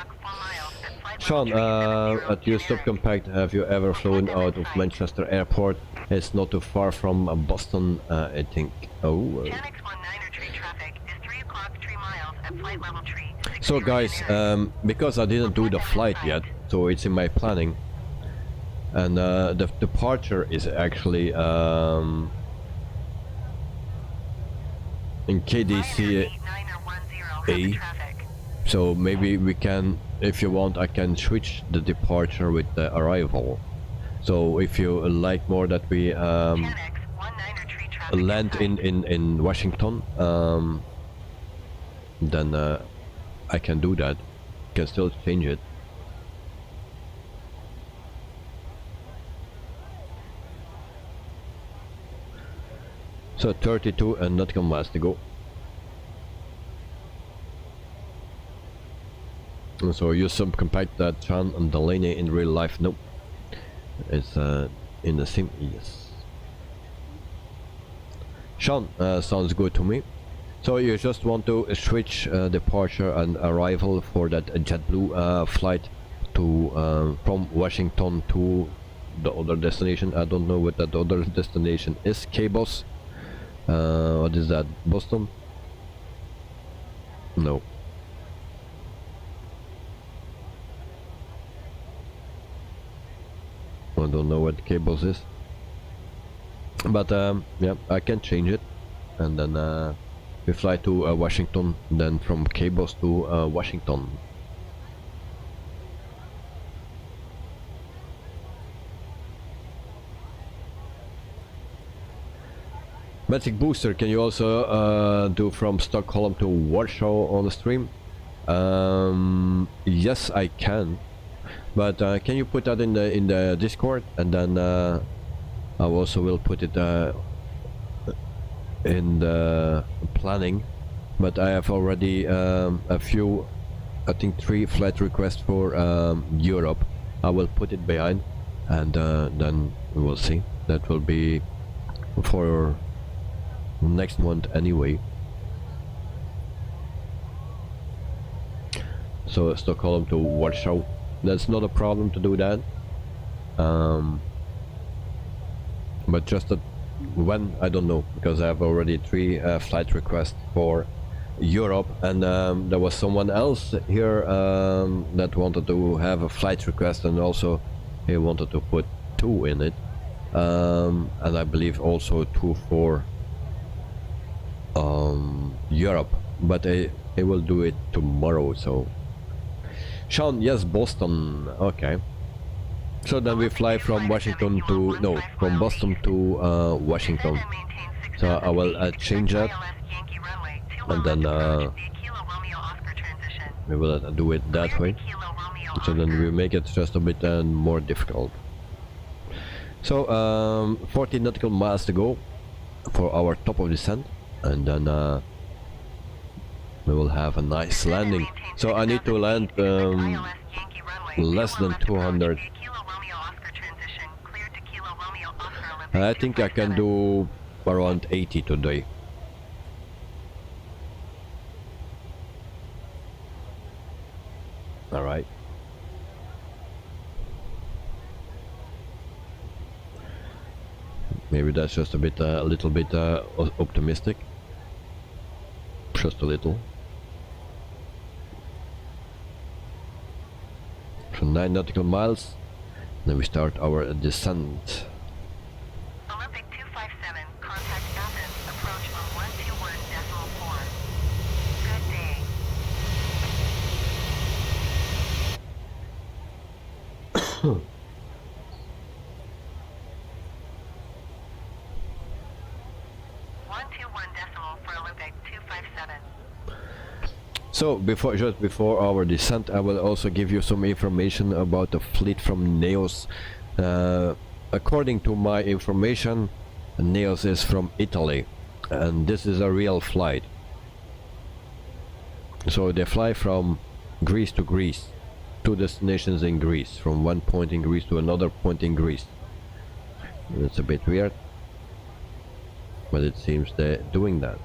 [SPEAKER 1] Sean, at your subcompact, have you ever flown out of Manchester Airport? It's not too far from Boston, I think. Oh. So guys, because I didn't do the flight yet, so it's in my planning, and the departure is actually in KDC A, so maybe we can, if you want, I can switch the departure with the arrival. So if you like more that we land in Washington, then I can do that. Can still change it. So 32 and nautical miles to go. And so you subcompact that Sean and Delaney in real life? Nope. It's in the sim. Yes. Sean, sounds good to me. So you just want to switch departure and arrival for that JetBlue flight to from Washington to the other destination. I don't know what that other destination is. Cabos. What is that? Boston? No. I don't know what Cabos is. But yeah, I can change it, and then we fly to Washington, then from Cabos to Washington. Magic Booster, can you also do from Stockholm to Warsaw on the stream? Yes, I can. But can you put that in the Discord, and then I also will put it in the planning. But I have already a few, I think 3 flight requests for Europe. I will put it behind, and then we will see. That will be for next month anyway. So Stockholm to Warsaw, that's not a problem to do that. But just that when, I don't know, because I have already 3 flight requests for Europe, and there was someone else here that wanted to have a flight request, and also he wanted to put 2 in it, and I believe also 2 for Europe, but I will do it tomorrow. So Sean, yes, Boston. Okay, so then we fly from Washington to from Boston to Washington. So I will change that, and then we will do it that way. So then we make it just a bit more difficult. So 40 nautical miles to go for our top of descent, and then we will have a nice landing. So I need to land less than 200. I think I can do around 80 today. All right. Maybe that's just a bit, a little bit optimistic. Just a little. So 9 nautical miles. Then we start our descent.
[SPEAKER 5] Olympic 257, contact Athens, approach on 121.4. Good day.
[SPEAKER 1] So just before our descent, I will also give you some information about the fleet from Neos. According to my information, Neos is from Italy, and this is a real flight. So they fly from Greece to Greece, 2 destinations in Greece, from one point in Greece to another point in Greece. It's a bit weird, but it seems they're doing that.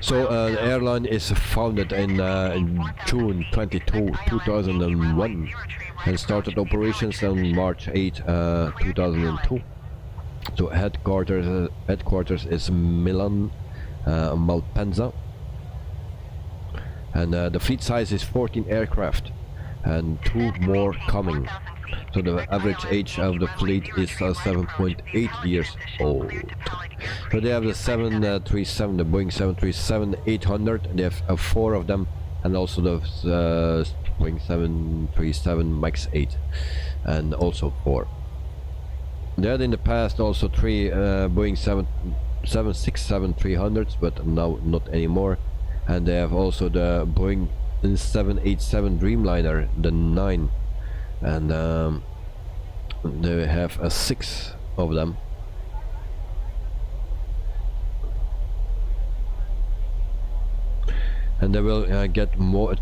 [SPEAKER 1] So the airline is founded in June 22, 2001 and started operations on March 8, 2002. So headquarters is Milan, Malpensa, and the fleet size is 14 aircraft and 2 more coming. So the average age of the fleet is 7.8 years old. So they have the 737, the Boeing 737-800. They have 4 of them, and also the Boeing 737 MAX 8, and also 4. They had in the past also 3 Boeing 767-300s, but now not anymore. And they have also the Boeing 787 Dreamliner, the 9. And they have 6 of them. And they will get 2 more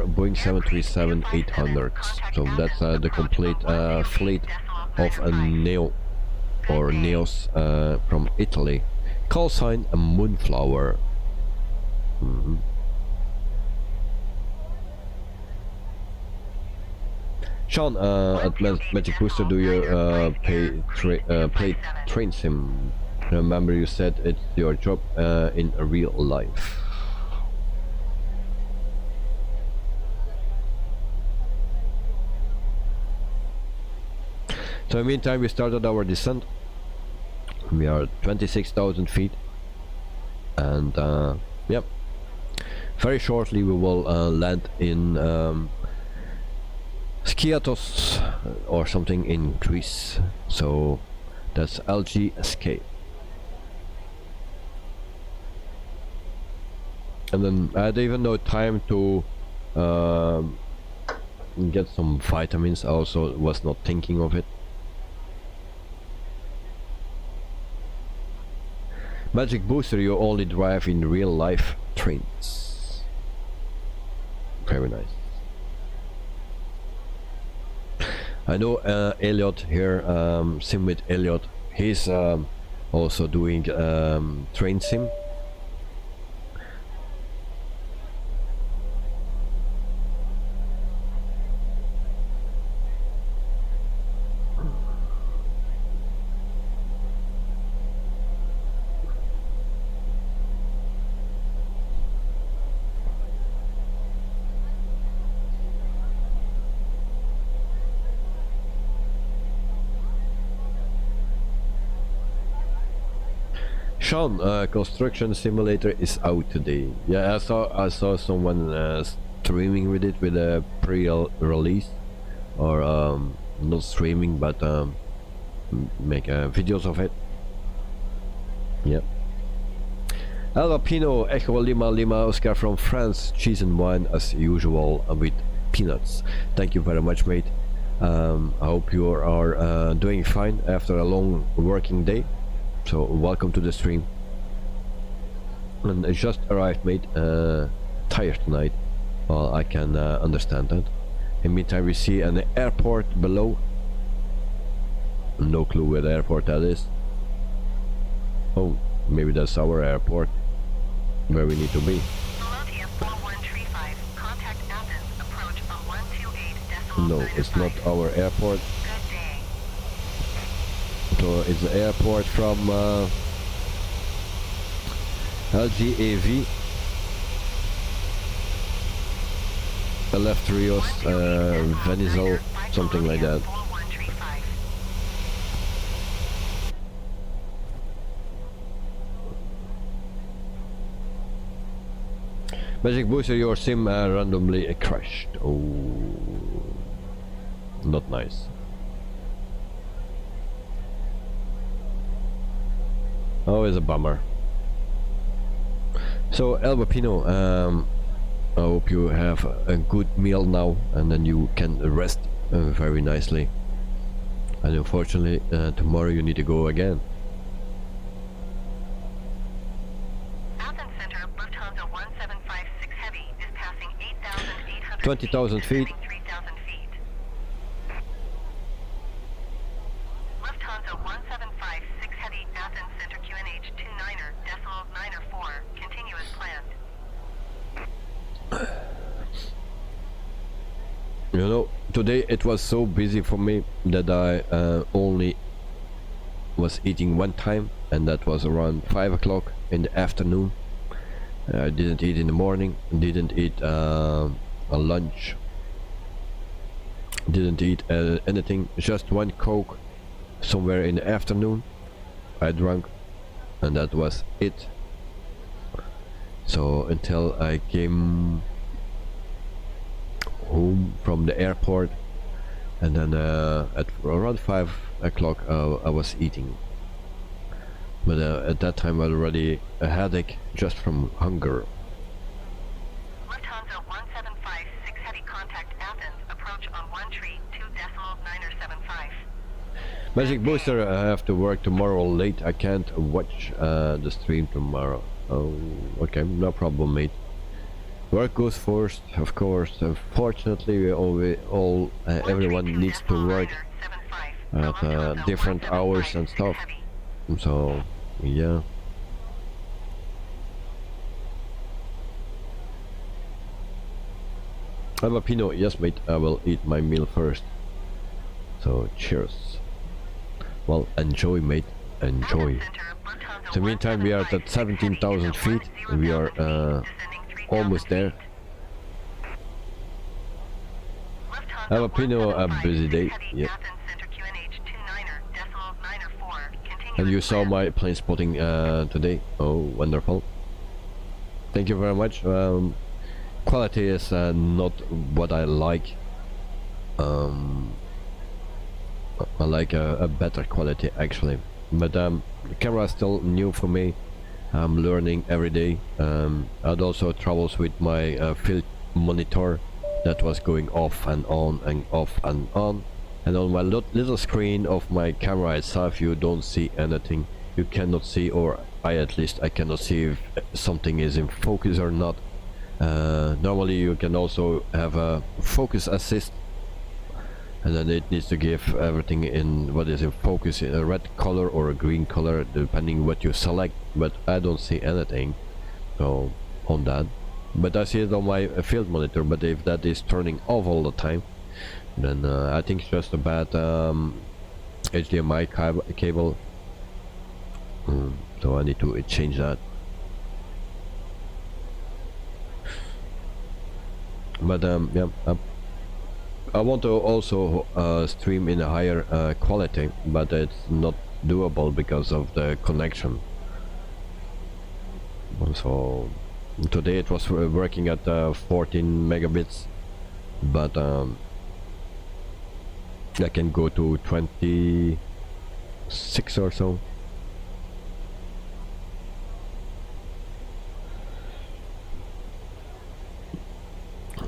[SPEAKER 1] Boeing 737-800s. So that's the complete fleet of a Neo or Neos from Italy. Call sign a Moonflower. Sean, at Magic Booster, do you play train sim? Remember you said it's your job in real life. So in the meantime, we started our descent. We are 26,000 feet, and yep, very shortly we will land in Skiathos or something in Greece. So that's LGSK. And then I had even no time to get some vitamins. I also was not thinking of it. Magic Booster, you only drive in real life trains. Very nice. I know Elliot here, Sim with Elliot, he's also doing train sim. Sean, construction simulator is out today. Yeah, I saw someone streaming with it with a pre-release, or not streaming, but make videos of it. Yep. Alvapino Echo Lima Lima Oscar from France, cheese and wine as usual with peanuts. Thank you very much, mate. I hope you are doing fine after a long working day. So welcome to the stream. And I just arrived, mate. Tired tonight. Well, I can understand that. In the meantime, we see an airport below. No clue where the airport that is. Oh, maybe that's our airport, where we need to be. No, it's not our airport. So it's the airport from LGAV, Eleftherios, Venizel, something like that. Magic Booster, your sim randomly crashed. Oh, not nice. Oh, it's a bummer. So El Pino, I hope you have a good meal now, and then you can rest very nicely. And unfortunately, tomorrow you need to go again. 20,000 feet.
[SPEAKER 5] Lufthansa 1756 Heavy, Athens Center QNH 29er, decimal 9er 4, continue as planned.
[SPEAKER 1] You know, today it was so busy for me that I only was eating one time, and that was around 5 o'clock in the afternoon. I didn't eat in the morning, didn't eat a lunch, didn't eat anything, just one Coke somewhere in the afternoon I drank, and that was it. So until I came home from the airport, and then at around 5 o'clock I was eating, but at that time I had already a headache just from hunger.
[SPEAKER 5] Lufthansa 1756 Heavy, contact Athens, approach on 13.2.975.
[SPEAKER 1] Magic Booster, I have to work tomorrow late. I can't watch the stream tomorrow. Oh, okay, no problem, mate. Work goes first, of course. Unfortunately, we everyone needs to work at different hours and stuff. So, yeah. Alvapino, yes, mate. I will eat my meal first. So, cheers. Well, enjoy, mate. Enjoy. So meantime, we are at 17,000 feet. We are almost there. Alvapino, a busy day. Yeah. And you saw my plane spotting today. Oh, wonderful. Thank you very much. Quality is not what I like. I like a better quality actually, but the camera is still new for me. I'm learning every day. I had also troubles with my field monitor that was going off and on and off and on, and on my little screen of my camera itself you don't see anything. You cannot see, or at least I cannot see if something is in focus or not. Normally you can also have a focus assist, and then it needs to give everything in what is in focus in a red color or a green color depending what you select, but I don't see anything so on that. But I see it on my field monitor, but if that is turning off all the time, then I think it's just a bad HDMI cable. So I need to change that. But yeah, I want to also stream in a higher quality, but it's not doable because of the connection. So today it was working at 14 megabits, but I can go to 26 or so.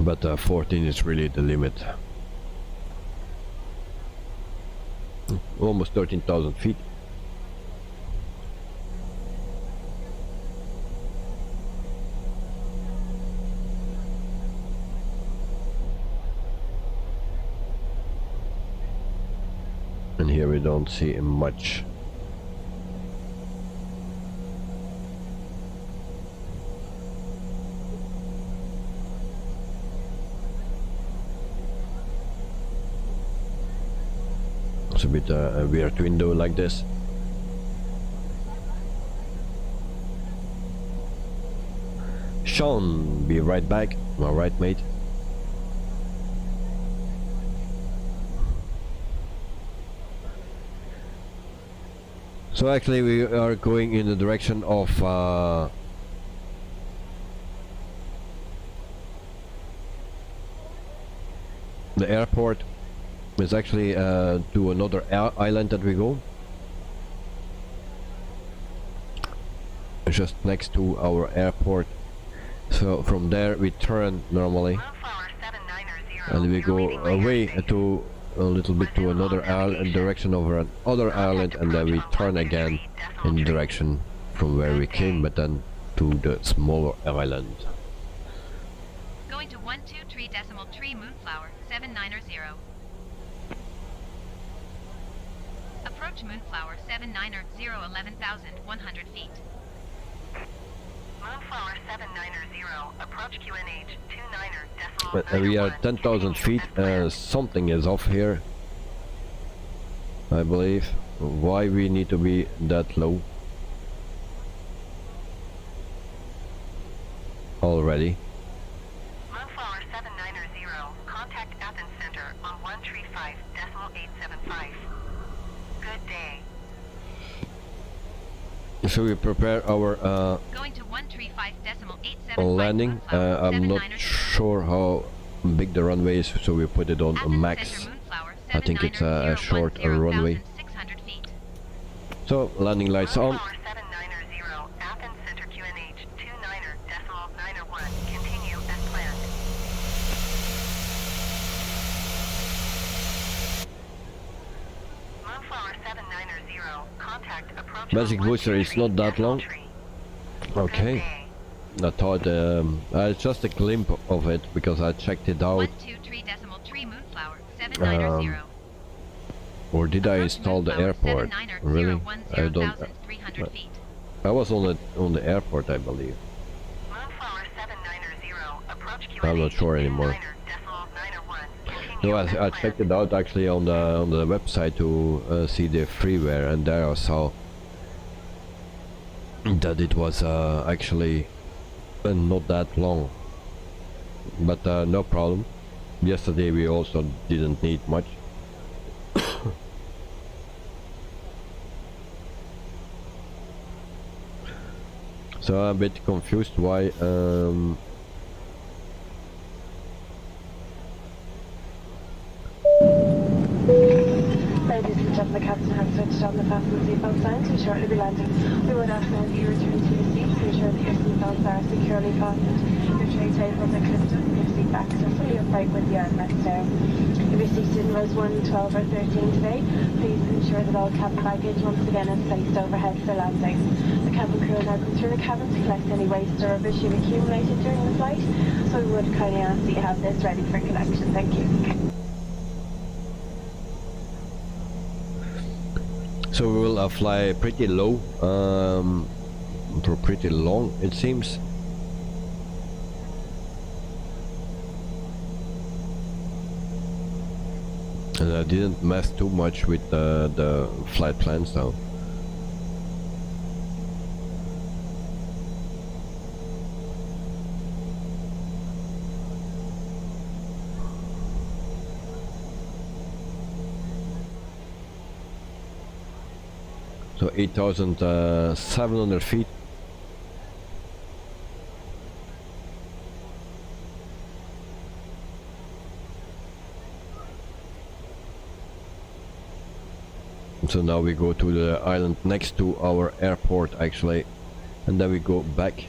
[SPEAKER 1] But 14 is really the limit. Almost 13,000 feet. And here we don't see much. It's a bit a weird window like this. Sean, be right back. All right, mate. So actually we are going in the direction of the airport. Is actually to another island that we go. Just next to our airport. So from there we turn normally. And we go away to a little bit to another direction over another island, and then we turn again in the direction from where we came, but then to the smaller island.
[SPEAKER 4] Going to 123.3 Moonflower 790. Approach Moonflower 790, 11,100 feet.
[SPEAKER 5] Moonflower 790, approach QNH 29.91.
[SPEAKER 1] But we are 10,000 feet. Something is off here, I believe. Why we need to be that low already?
[SPEAKER 5] Moonflower 790, contact Athens Center on 135.875. Good day.
[SPEAKER 1] So we prepare our
[SPEAKER 4] Going to 135.875
[SPEAKER 1] landing. I'm not sure how big the runway is, so we put it on a max. I think it's a short runway. So landing lights on.
[SPEAKER 5] Moonflower 790, Athens Center QNH 29.91. Continue as planned. Moonflower 790, contact approach.
[SPEAKER 1] Basic booster is not that long. Okay. I thought it's just a glimpse of it because I checked it out.
[SPEAKER 4] 123.3 Moonflower 790.
[SPEAKER 1] Or did I install the airport? Really? I don't. I was on the airport, I believe.
[SPEAKER 5] Moonflower 790, approach QNH
[SPEAKER 1] I'm not sure anymore.
[SPEAKER 5] 29.91.
[SPEAKER 1] No, I checked it out actually on the website to see the freeware, and there I saw that it was actually not that long. But no problem. Yesterday we also didn't need much. So I'm a bit confused why
[SPEAKER 7] Ladies and gentlemen, the captain has switched on the fasten seatbelt sign to shortly be landing. We would ask now that you return to your seat to ensure that your seatbelts are securely fastened, your tray tables are clipped up, and your seat backs are fully upright with the armrests down. If you're seated in rows 1, 12 or 13 today, please ensure that all cabin baggage once again is placed overhead for landing. The cabin crew will now come through the cabin to collect any waste or rubbish you've accumulated during the flight, so we would kindly ask that you have this ready for collection. Thank you.
[SPEAKER 1] so we will fly pretty low for pretty long, it seems. And I didn't mess too much with the flight plans though. So 8,700 feet. So now we go to the island next to our airport actually, and then we go back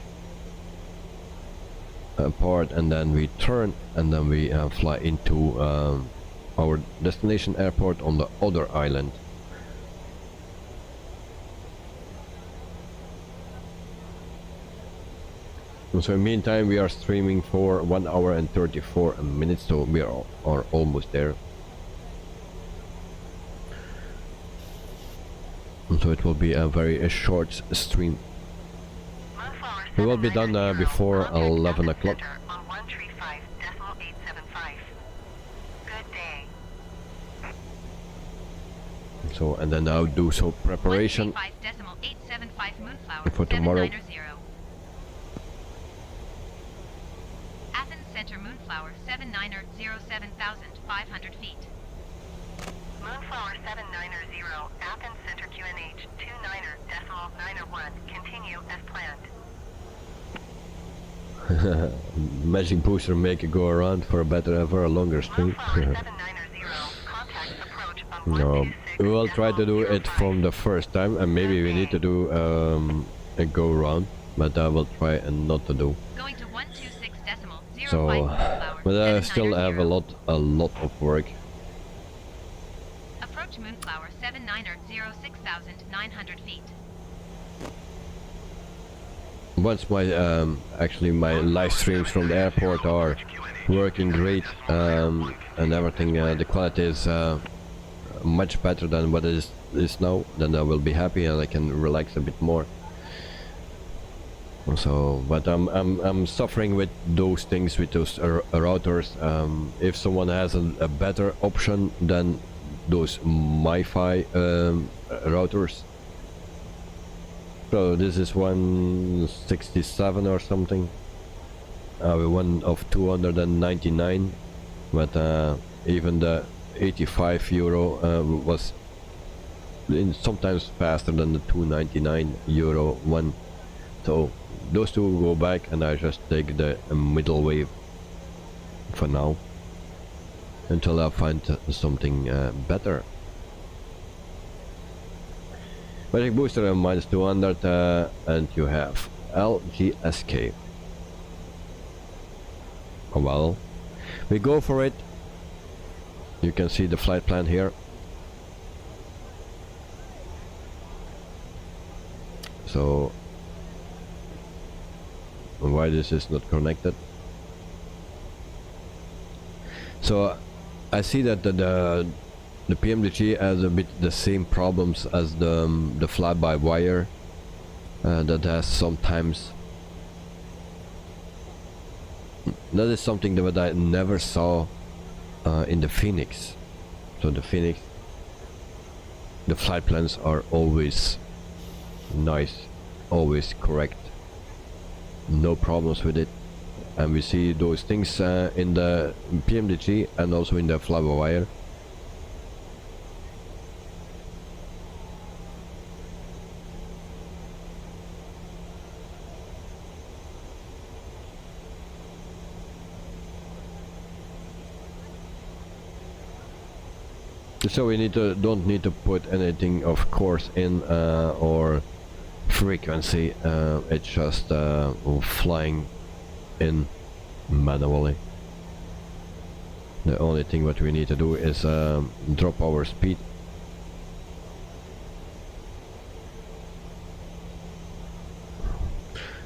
[SPEAKER 1] apart, and then we turn, and then we fly into our destination airport on the other island. So in the meantime we are streaming for 1 hour and 34 minutes, so we are almost there. So it will be a very short stream. We will be done before 11 o'clock. So, and then I'll do some preparation for tomorrow.
[SPEAKER 4] Athens Center Moonflower 7907,500 feet.
[SPEAKER 5] Moonflower 7900, Athens Center QNH 29.901. Continue as planned.
[SPEAKER 1] Magic booster make it go around for a better, for a longer stream. No, we will try to do it from the first time, and maybe we need to do a go round, but I will try and not to do.
[SPEAKER 4] Going to 126.05
[SPEAKER 1] So, but I still have a lot of work.
[SPEAKER 4] Approach Moonflower 7906,900 feet.
[SPEAKER 1] Once my actually my live streams from the airport are working great, and everything, the quality is much better than what it is now, then I will be happy and I can relax a bit more. So, but I'm suffering with those things, with those routers. If someone has a better option than those MiFi routers. So this is 167 or something. One of 299, but even the 85 euro was sometimes faster than the 299 euro one. So those two go back, and I just take the middle wave for now until I find something better. Magic booster -200, and you have LGSK. Oh, well, we go for it. You can see the flight plan here. So why this is not connected? So I see that the Pmdg has a bit the same problems as the fly-by-wire, that has sometimes. That is something that I never saw in the Phoenix. So the Phoenix, the flight plans are always nice, always correct, no problems with it, and we see those things in the Pmdg and also in the fly-by-wire. So we don't need to put anything of course in or frequency. It's just flying in manually. The only thing what we need to do is drop our speed.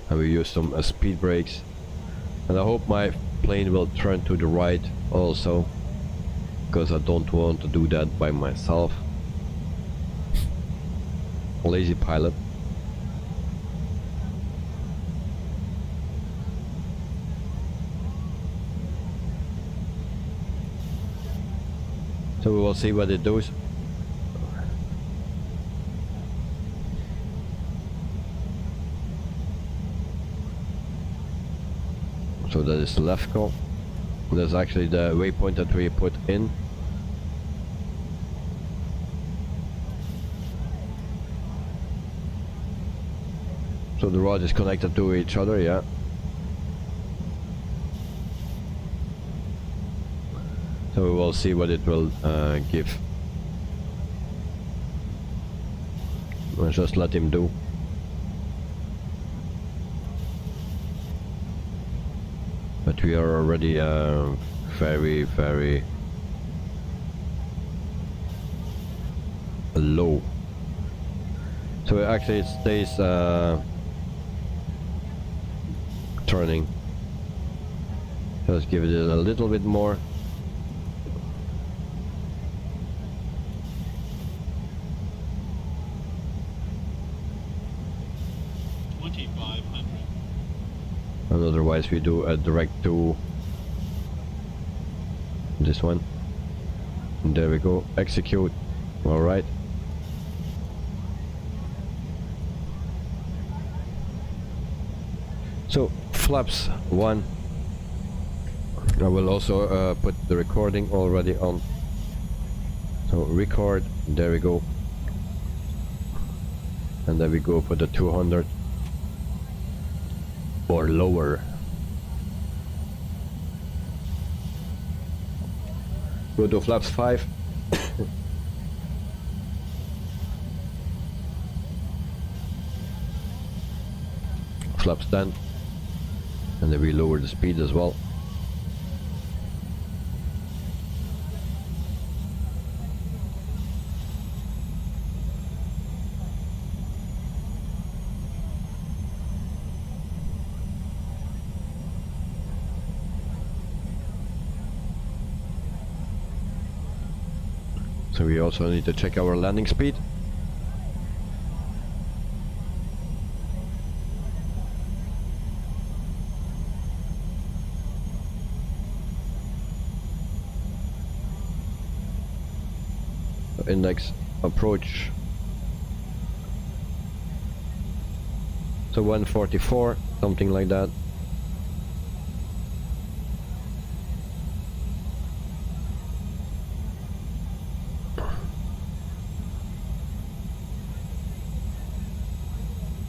[SPEAKER 1] And we use some speed brakes, and I hope my plane will turn to the right also, because I don't want to do that by myself. Lazy pilot. So we will see what it does. So that is the left call. That's actually the waypoint that we put in. So the rod is connected to each other, yeah. So we will see what it will give. We'll just let him do. But we are already very low. So actually it stays turning. Just give it a little bit more. And otherwise we do a direct to this one. And there we go, execute. All right. So flaps 1. I will also put the recording already on. So record, there we go. And then we go for the 200 or lower. Go to flaps 5. Flaps 10. And then we lower the speed as well. So we also need to check our landing speed. Index approach. So 144, something like that.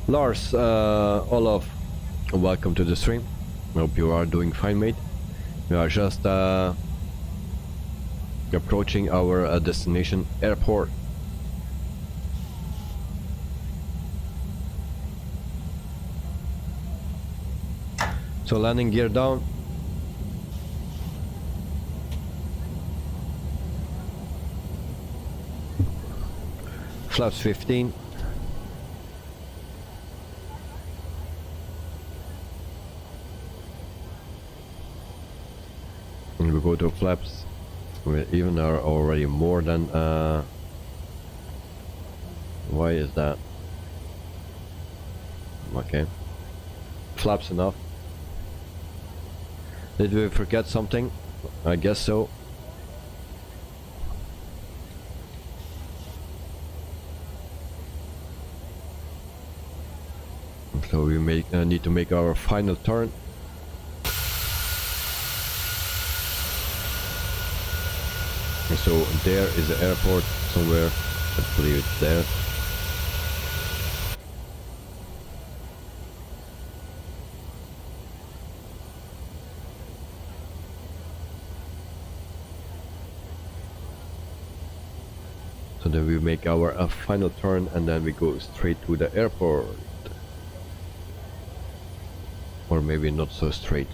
[SPEAKER 1] Lars, Olaf, welcome to the stream. I hope you are doing fine, mate. We are just approaching our destination airport. So landing gear down. Flaps 15. And we go to flaps. We even are already more than why is that? Okay. Flaps enough. Did we forget something? I guess so. So we need to make our final turn. So there is the airport somewhere. I believe it's there. So then we make our final turn and then we go straight to the airport. Or maybe not so straight.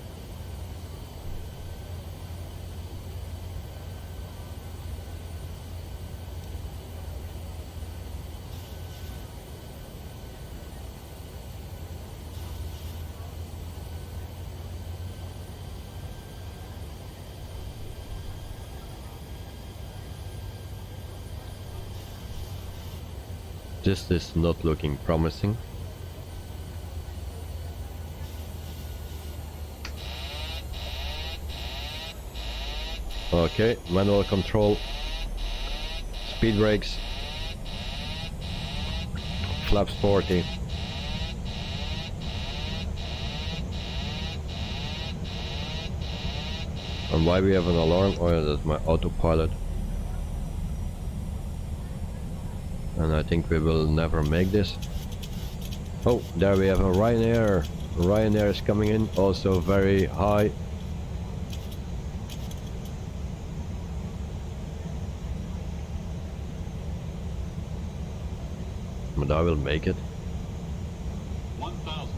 [SPEAKER 1] This is not looking promising. Okay, manual control, speed brakes, flaps 40. And why we have an alarm? Oh yeah, that's my autopilot. And I think we will never make this. Oh, there we have a Ryanair. Ryanair is coming in, also very high. But but I will make it.
[SPEAKER 8] 1,000.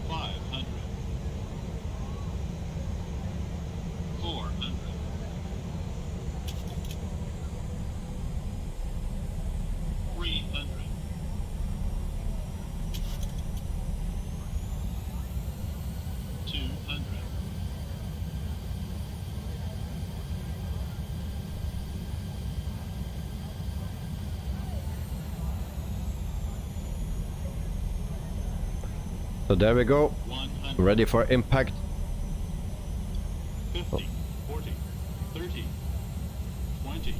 [SPEAKER 8] 500. 400. 300. 200.
[SPEAKER 1] 'So there we go,
[SPEAKER 8] 100.
[SPEAKER 1] ready for impact.
[SPEAKER 8] 50. 40. 30. 20.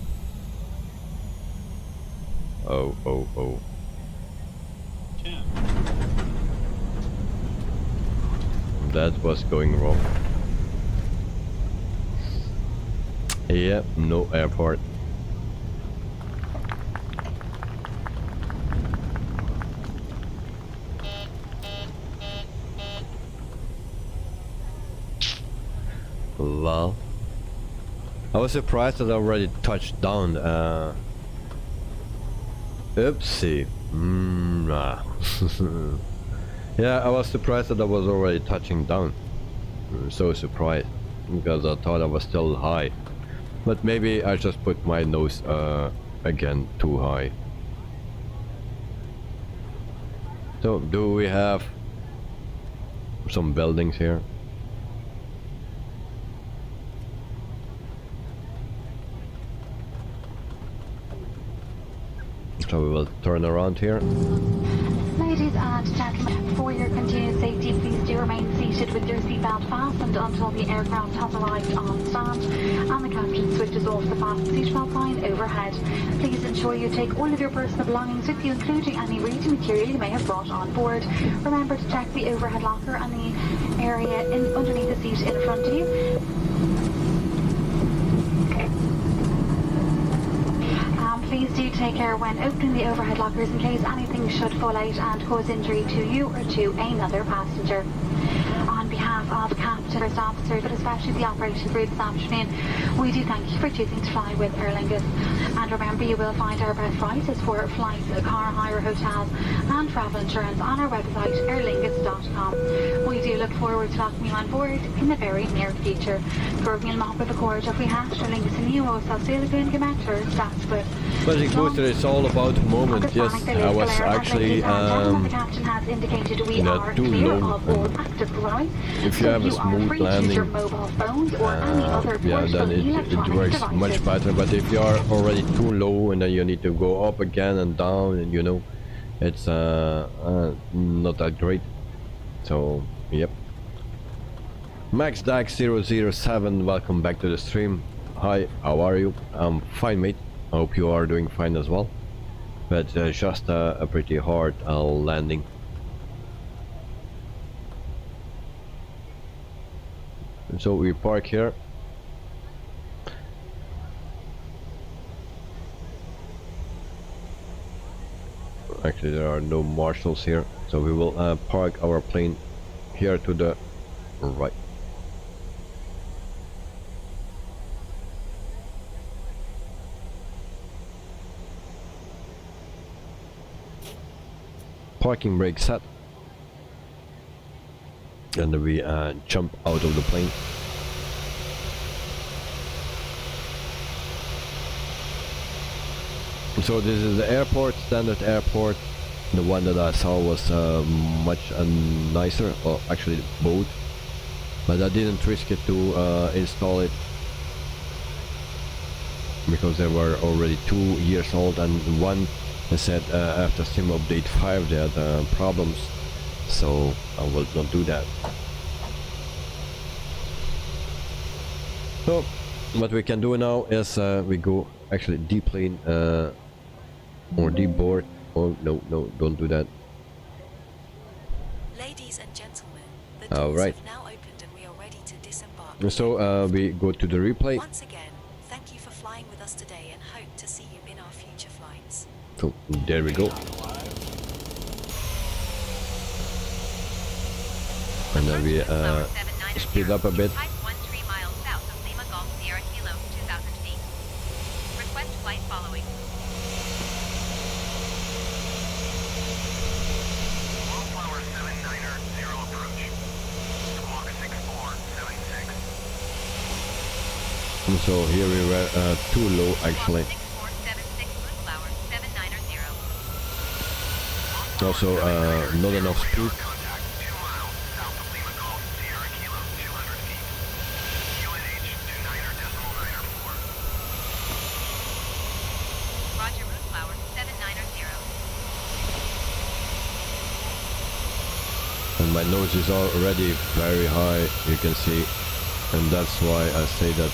[SPEAKER 1] Oh, oh, oh.
[SPEAKER 8] 10.
[SPEAKER 1] That was going wrong. Yeah, no airport. Well, I was surprised that I already touched down. Oopsie. Nah. Yeah, I was surprised that I was already touching down. So surprised, because I thought I was still high. But maybe I just put my nose again too high. So, do we have some buildings here? So we will turn around here.
[SPEAKER 3] Ladies and gentlemen, for your continued safety, please do remain seated with your seatbelt fastened until the aircraft has arrived on stand and the captain switches off the fasten seatbelt sign overhead. Please ensure you take all of your personal belongings with you, including any reading material you may have brought on board. Remember to check the overhead locker and the area underneath the seat in front of you. Please do take care when opening the overhead lockers in case anything should fall out and cause injury to you or to another passenger. On behalf of Captain, First Officer, but especially the operations group this afternoon, we do thank you for choosing to fly with Aer Lingus. And remember, you will find our best prices for flights, car hire, hotels and travel insurance on our website, airlingus.com. We do look forward to welcoming you on board in the very near future. For Neil Mop with the Court of we have Aer Lingus and you also Silicon Gemeter, that's good.
[SPEAKER 1] But it goes it's all about the moment. Yes, I was actually not too low. If you have a smooth landing, yeah, then it works much better. But if you are already too low and then you need to go up again and down, and you know, it's not that great. So, yep. MaxDax007, welcome back to the stream. Hi, how are you? I'm fine, mate. I hope you are doing fine as well. But just a pretty hard landing. So we park here. Actually, there are no marshals here, so we will park our plane here to the right. Parking brake set, and then we jump out of the plane. So this is the airport, standard airport. The one that I saw was much nicer, or actually both, but I didn't risk it to install it because they were already 2 years old, and one said after Sim update 5 they had problems, so I will not do that. So what we can do now is we go actually deplane or deboard. Oh no, don't do that.
[SPEAKER 6] Ladies and gentlemen, the doors have now opened and we are ready to disembark.
[SPEAKER 1] So we go to the replay.
[SPEAKER 6] Once again, thank you for flying with us today and hope to see you in our future flights.
[SPEAKER 1] So there we go. And then we speed up a bit.
[SPEAKER 4] 513 miles south of Lima Golf Sierra Kilo 2,000 feet. Request flight following.
[SPEAKER 5] Wildflower 790 approach. Squawk 6476.
[SPEAKER 1] And so here we were too low actually.
[SPEAKER 4] 6476 Moonflower 790.
[SPEAKER 1] Also not enough speed.
[SPEAKER 5] Contact 2 miles south of Lima Golf Sierra Kilo 200 feet. QNH 29.94.
[SPEAKER 4] Roger Moonflower 790.
[SPEAKER 1] And my nose is already very high, you can see, and that's why I say that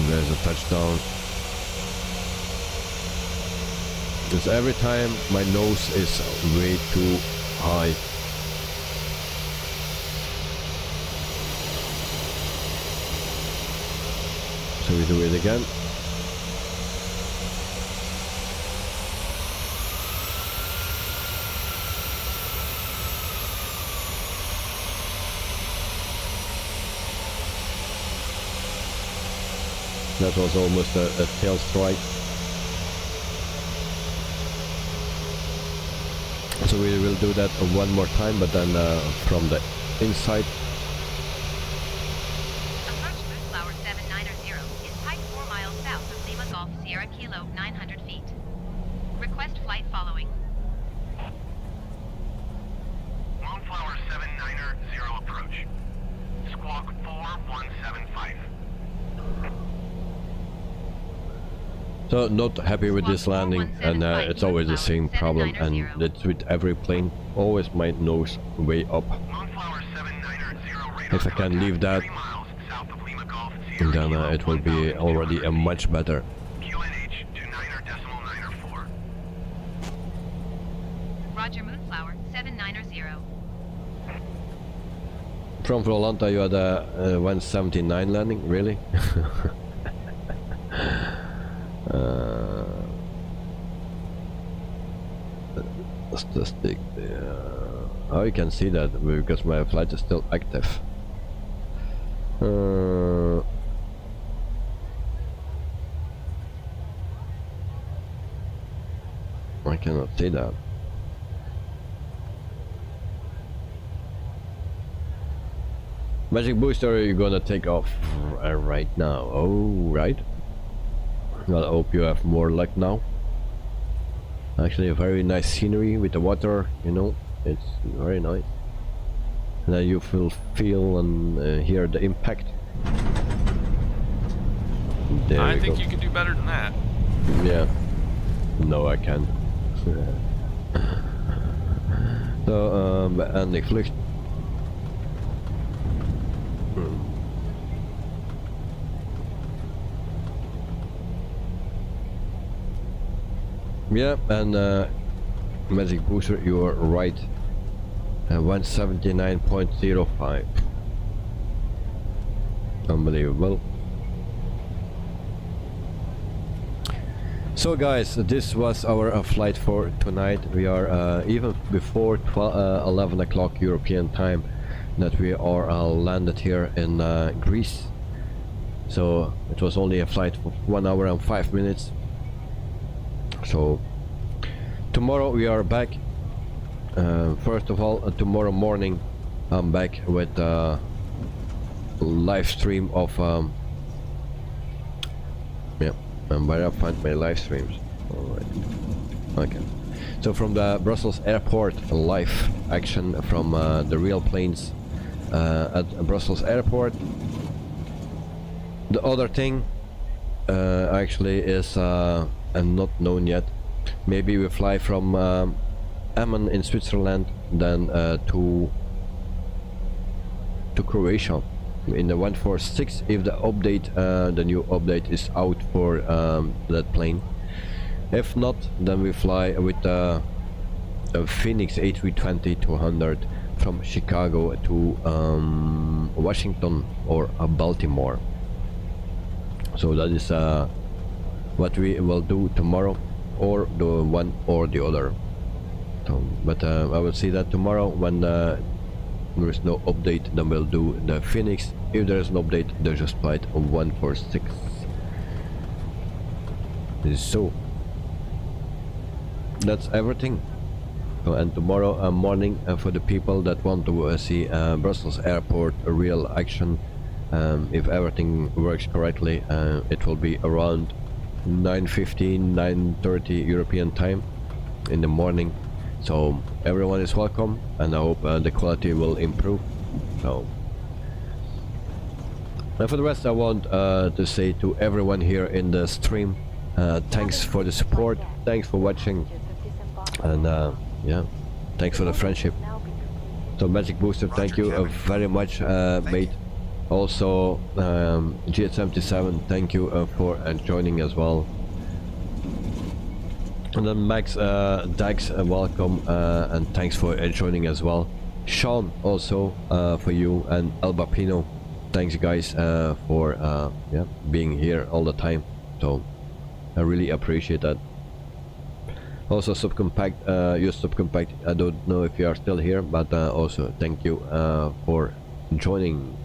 [SPEAKER 1] there's a touchdown. Because every time my nose is way too high. So we do it again. That was almost a tail strike. So we will do that one more time, but then from the inside.
[SPEAKER 4] Approach Moonflower 790 is type 4 miles south of Lima Golf Sierra Kilo 900 feet. Request flight following.
[SPEAKER 5] Moonflower 790 approach. Squawk 4175.
[SPEAKER 1] So not happy with this landing, and it's always the same problem, and it's with every plane, always my nose way up. If I can leave that, then it will be already a much better.
[SPEAKER 5] QNH 29.94.
[SPEAKER 4] Roger Moonflower 790.
[SPEAKER 1] From Volanta you had a 179 landing, really? Sidestick. Oh, you can see that because my flight is still active. I cannot see that. Magic booster, you're gonna take off right now. Oh, right. Well, I hope you have more luck now. Actually, a very nice scenery with the water, you know, it's very nice. And then you will feel and hear the impact. There
[SPEAKER 9] I
[SPEAKER 1] we
[SPEAKER 9] think
[SPEAKER 1] go.
[SPEAKER 9] you can do better than that.
[SPEAKER 1] Yeah. No, I can't. So, beëindig vlucht. Yeah, and Magic Booster, you are right. 179.05. Unbelievable. So guys, this was our flight for tonight. We are even before 11 o'clock European time that we are landed here in Greece. So it was only a flight for 1 hour and 5 minutes. So tomorrow we are back. First of all, tomorrow morning I'm back with a live stream of yeah, and where I find my live streams. Alright. Okay. So from the Brussels airport, live action from the real planes at Brussels airport. The other thing actually is and not known yet. Maybe we fly from Emmen in Switzerland, then to Croatia in the 146 if the update, the new update is out for that plane. If not, then we fly with a Phoenix A320-200 from Chicago to Washington or Baltimore. So that is what we will do tomorrow, or the one or the other. So, but I will see that tomorrow when there is no update. Then we'll do the Phoenix. If there is an update, there's just flight 146. So that's everything. So, and tomorrow morning, for the people that want to see Brussels airport real action, if everything works correctly, it will be around 9:15, 9:30 European time in the morning. So everyone is welcome, and I hope the quality will improve. So, and for the rest, I want to say to everyone here in the stream, thanks for the support, thanks for watching, and yeah, thanks for the friendship. So Magic Booster, thank you very much, mate. Also GS77, thank you for joining as well. And then Max Dax, welcome, and thanks for joining as well. Sean, also for you, and Alba Pino, thanks guys for yeah, being here all the time. So I really appreciate that. Also Subcompact, you Subcompact, I don't know if you are still here, but also thank you for joining.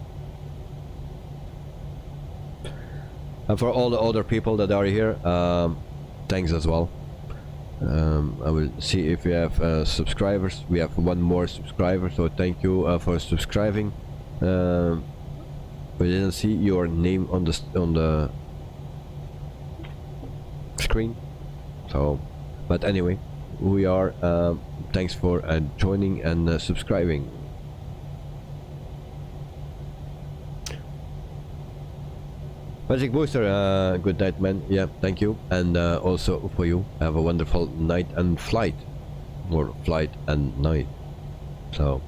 [SPEAKER 1] And for all the other people that are here, thanks as well. I will see if we have subscribers. We have one more subscriber, so thank you for subscribing. We didn't see your name on the screen, so but anyway, we are thanks for joining and subscribing. Magic Booster, good night, man. Yeah, thank you, and also for you, have a wonderful night and flight, or flight and night. So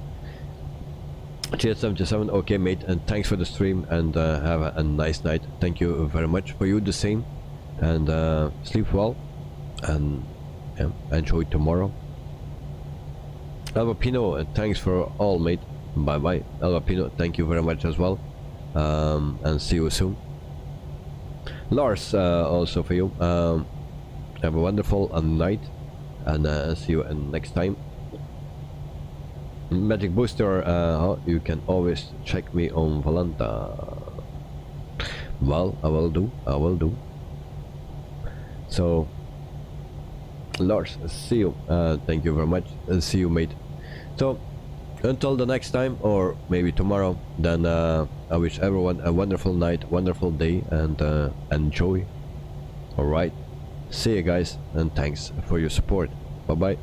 [SPEAKER 1] GS77, okay mate, and thanks for the stream, and have a nice night. Thank you very much. For you the same, and sleep well, and yeah, enjoy tomorrow. Albapino, thanks for all, mate. Bye bye. Albapino, thank you very much as well, and see you soon. Lars, also for you, have a wonderful night, and see you next time. Magic Booster, you can always check me on Valanta. Well, I will do. So Lars, see you, thank you very much, and see you, mate. So until the next time, or maybe tomorrow, then I wish everyone a wonderful night, wonderful day, and enjoy. Alright, see you guys, and thanks for your support. Bye bye.